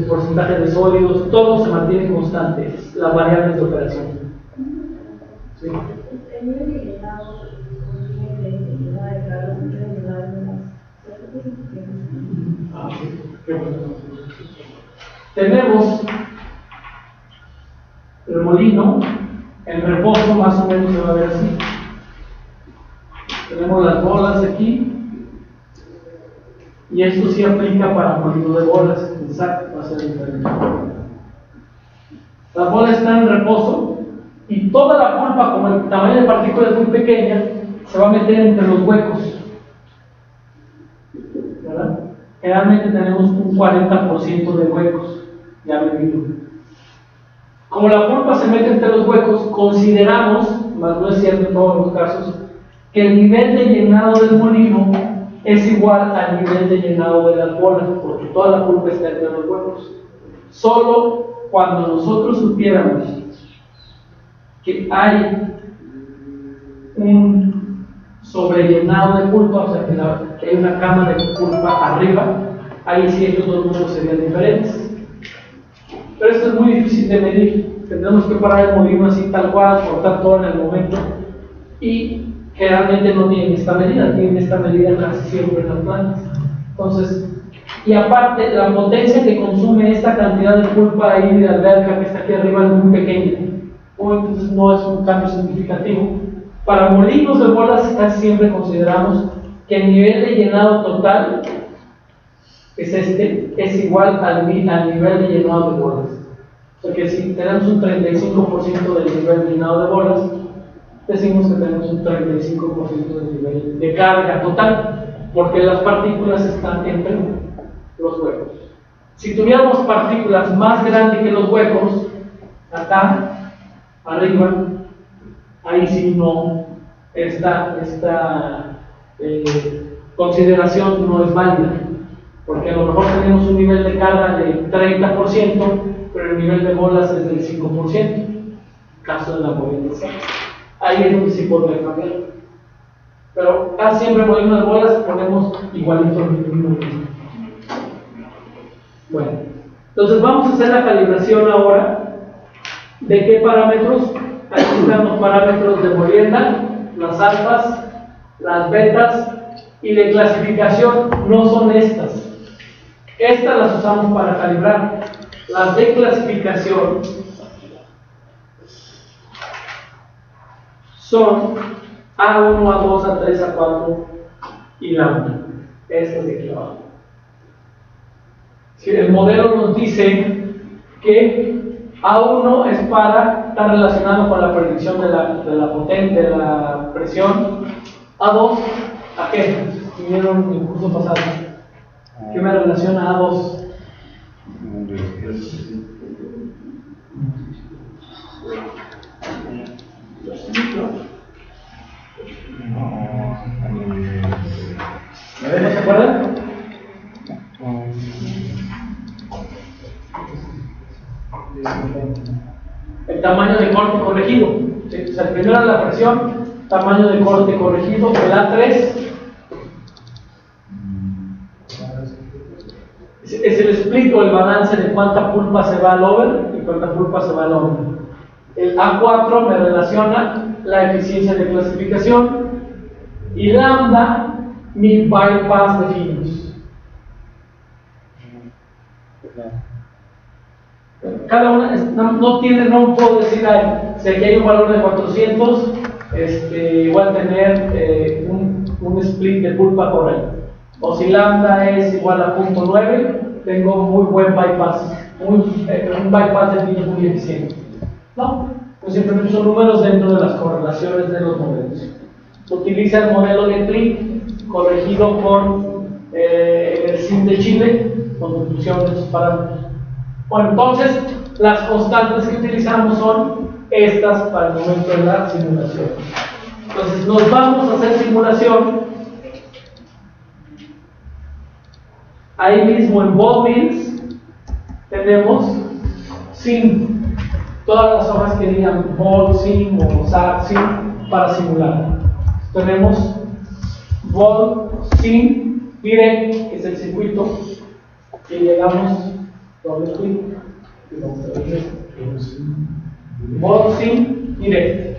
porcentaje de sólidos, todo se mantiene constante, las variables de operación. ¿Sí? Qué bueno. Tenemos el molino, el reposo más o menos se va a ver así. Tenemos las bolas aquí, y esto sí aplica para molino de bolas, el sac va a ser diferente. La bola está en reposo y toda la pulpa, como el tamaño de partícula es muy pequeña, se va a meter entre los huecos. ¿Verdad? Generalmente tenemos un 40% de huecos ya medido. Como la pulpa se mete entre los huecos, consideramos, más no es cierto en todos los casos, que el nivel de llenado del molino es igual al nivel de llenado de las bolas, porque toda la pulpa está entre los huecos. Solo cuando nosotros supiéramos que hay un sobrellenado de pulpa, o sea que hay una cama de pulpa arriba, ahí sí estos dos números serían diferentes. Pero esto es muy difícil de medir. Tendremos que parar el molino así tal cual, cortar todo en el momento, y generalmente no tienen esta medida, tienen esta medida casi siempre en las plantas. Entonces, y aparte, la potencia que consume esta cantidad de pulpa ahí de alberca que está aquí arriba es muy pequeña, entonces no es un cambio significativo. Para molinos de bolas casi siempre consideramos que el nivel de llenado total es igual al nivel de llenado de bolas. O sea que si tenemos un 35% del nivel de llenado de bolas, decimos que tenemos un 35% del nivel de carga total, porque las partículas están entre los huecos. Si tuviéramos partículas más grandes que los huecos, acá, arriba, ahí sí no, esta consideración no es válida, porque a lo mejor tenemos un nivel de carga de 30%, pero el nivel de bolas es del 5%, caso de la movilización. Ahí es donde sí podría cambiar. Pero casi siempre molino de bolas ponemos igualito el mismo. Bueno, entonces vamos a hacer la calibración ahora. ¿De qué parámetros? Aquí están los parámetros de molienda, las alfas, las betas, y de clasificación no son estas. Estas las usamos para calibrar. Las de clasificación son A1, A2, A3, A4 y lambda. Estas de aquí abajo. Si el modelo nos dice que A1 es para estar relacionado con la predicción de la presión. A2, ¿a qué? Vieron en el curso pasado. ¿Qué me relaciona a A2? ¿No se acuerdan? El tamaño de corte corregido. ¿Sí? O sea, el primero es la presión, tamaño de corte corregido, el A3 es el split o el balance de cuánta pulpa se va al over y cuánta pulpa se va al under. El A4 me relaciona la eficiencia de clasificación y lambda mi bypass de finos. Cada una no tiene, no puedo decir, si aquí hay un valor de 400, voy a tener un split de pulpa por ahí. O si lambda es igual a 0.9, tengo muy buen bypass, un bypass de pitch muy eficiente. No, pues simplemente son números dentro de las correlaciones de los modelos. Utiliza el modelo de Click corregido por el CIM de Chile, con función de estos parámetros. Bueno, entonces, las constantes que utilizamos son estas para el momento de la simulación. Entonces, nos vamos a hacer simulación. Ahí mismo en Bobins tenemos SIM, todas las hojas que digan Vol SIM o SAT SIM para simular. Tenemos Vol SIM Direct, que es el circuito que le damos doble clic y vamos a ver esto. Vol SIM Direct.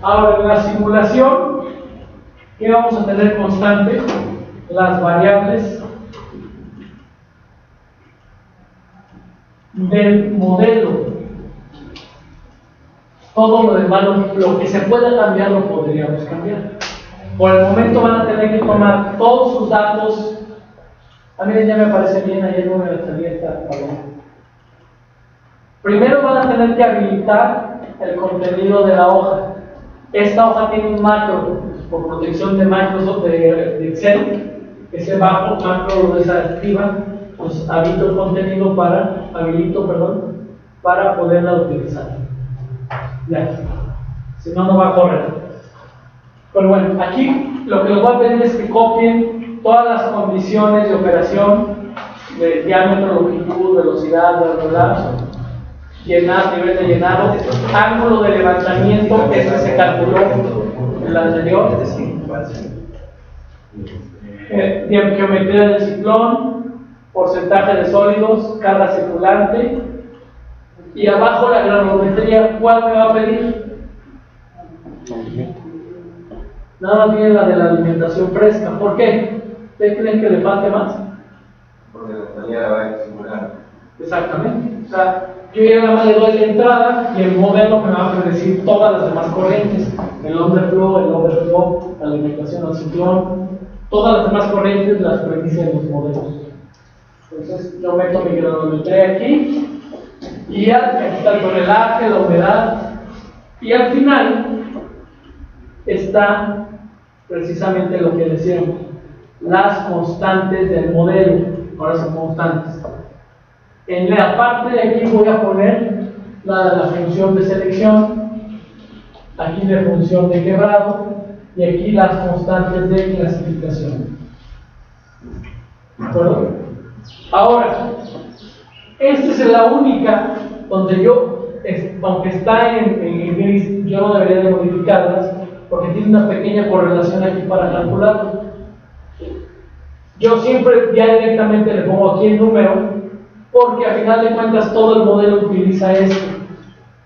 Ahora, en la simulación, ¿qué vamos a tener constante? Las variables del modelo. Todo lo demás, lo que se pueda cambiar, lo podríamos cambiar. Por el momento van a tener que tomar todos sus datos. A mí ya me parece bien, ayer no me salía esta palabra. Primero van a tener que habilitar el contenido de la hoja. Esta hoja tiene un macro, por protección de Microsoft de Excel, ese macro lo desactiva, pues habilito el contenido para poderla utilizar. Ya, si no, no va a correr. Pero bueno, aquí lo que les voy a pedir es que copien todas las condiciones de operación de diámetro, longitud, velocidad, llenar, nivel de llenado, ángulo de levantamiento, este se calculó en el anterior, geometría del ciclón, porcentaje de sólidos, carga circulante, y abajo la granulometría. ¿Cuál me va a pedir? Nada más bien la de la alimentación fresca. ¿Por qué? ¿Ustedes creen que le falte más? Porque la salida la va a simular. Exactamente. O sea, yo ya nada más le doy la entrada y el modelo me va a predecir todas las demás corrientes. El overflow, la alimentación al ciclón, todas las demás corrientes las predicen los modelos. Entonces yo meto mi granulometría aquí y ya aquí está el tonelaje, la humedad, y al final está precisamente lo que decíamos, las constantes del modelo. Ahora son constantes. En la parte de aquí voy a poner la función de selección, aquí la función de quebrado y aquí las constantes de clasificación. ¿De acuerdo? Ahora, esta es la única donde yo, aunque está en gris, yo no debería de modificarlas porque tiene una pequeña correlación aquí para calcularlo. Yo siempre ya directamente le pongo aquí el número, porque al final de cuentas todo el modelo utiliza esto.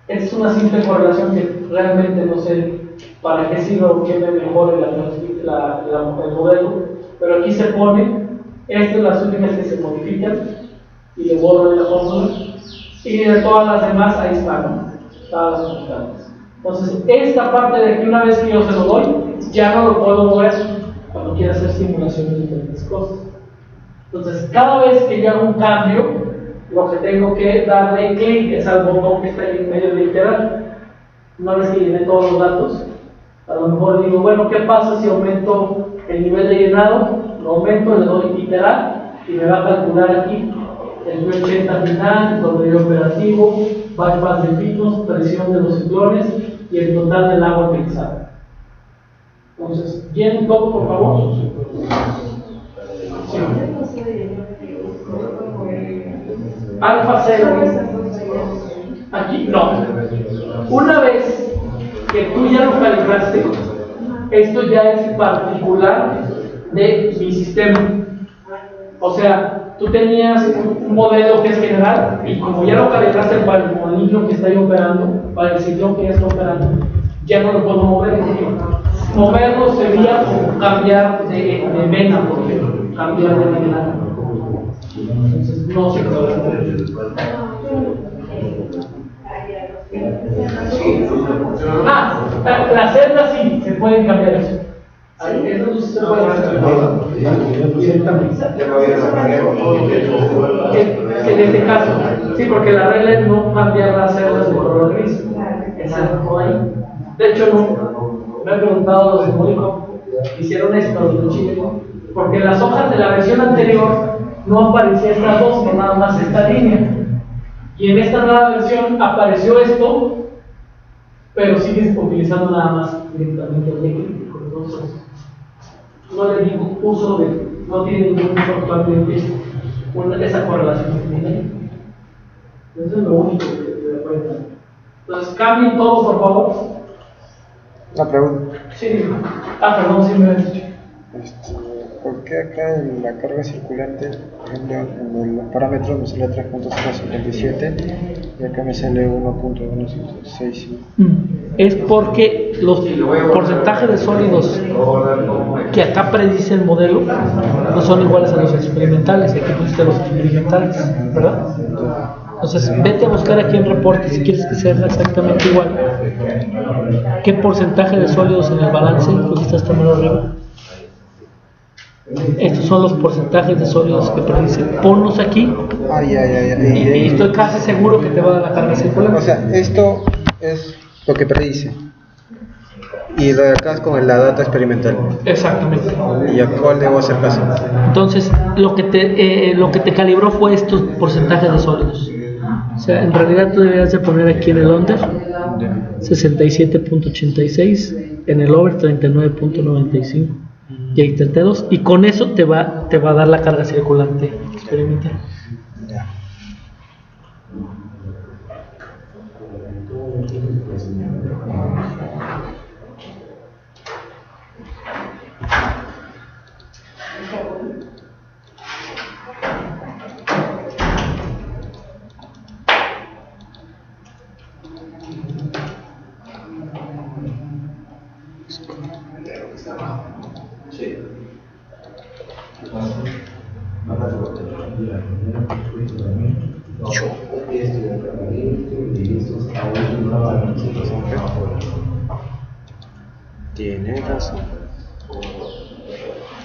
Esta es una simple correlación que realmente no sé para qué sirve o qué me mejore el modelo, pero aquí se pone, estas son las únicas que se modifican y le borro la fórmula, y de todas las demás ahí están, ¿no? Todas las constantes. Entonces, esta parte de aquí, una vez que yo se lo doy, ya no lo puedo mover cuando quiera hacer simulaciones de diferentes cosas. Entonces, cada vez que yo hago un cambio, lo que tengo que darle clic es al botón que está en medio de iterar. Una vez que llené todos los datos, a lo mejor digo, bueno, ¿qué pasa si aumento el nivel de llenado? Lo aumento, le doy iterar y me va a calcular aquí el 80 final, el promedio operativo, bypass de pinos, presión de los ciclones y el total del agua utilizada. Entonces, llenen todo, por favor. Sí. Alfa 0. Aquí no. Una vez que tú ya lo calibraste, esto ya es particular de mi sistema. O sea, tú tenías un modelo que es general y como ya lo calibraste para el molino que está ahí operando, para el ciclón que ya está operando, ya no lo puedo mover. Moverlo sería como cambiar de vena, por ejemplo, cambiar de vena. Entonces, no se puede mover. Las celdas sí, se pueden cambiar eso. Ahí, eso sí se puede hacer. En este caso, sí, porque la regla es no cambiar las celdas de color gris. Exacto, ahí. De hecho, no, me han preguntado los de Mónico, hicieron esto los de Chile, porque en las hojas de la versión anterior no aparecía estas dos, sino nada más esta línea. Y en esta nueva versión apareció esto, pero sigues utilizando nada más directamente el eléctrico. Entonces, no le digo uso de, no tiene ningún uso actualmente esa correlación que tiene. Eso es lo único que le pueden dar. Entonces, cambien todo, por favor. Una pregunta. Sí, perdón, sí me habías dicho. ¿Por qué acá en la carga circulante, por ejemplo, en el parámetro me sale 3.057 y acá me sale 1.165? Es porque los porcentajes de sólidos que acá predice el modelo no son iguales a los experimentales. Aquí pusiste los experimentales, ¿verdad? Entonces, vete a buscar aquí en reporte si quieres que sea exactamente igual. ¿Qué porcentaje de sólidos en el balance? Creo que está hasta menos arriba. Estos son los porcentajes de sólidos que predicen. Ponlos aquí y estoy casi seguro que te va a dar la carga circular. O sea, esto es lo que predice. Y lo de acá es con la data experimental. Exactamente. ¿Y a cuál debo hacer caso? Entonces, lo que te calibró fue estos porcentajes de sólidos. O sea, en realidad tú deberías de poner aquí en el under 67.86, en el over 39.95 y ahí 32, y con eso te va a dar la carga circulante experimental. Tiene razón.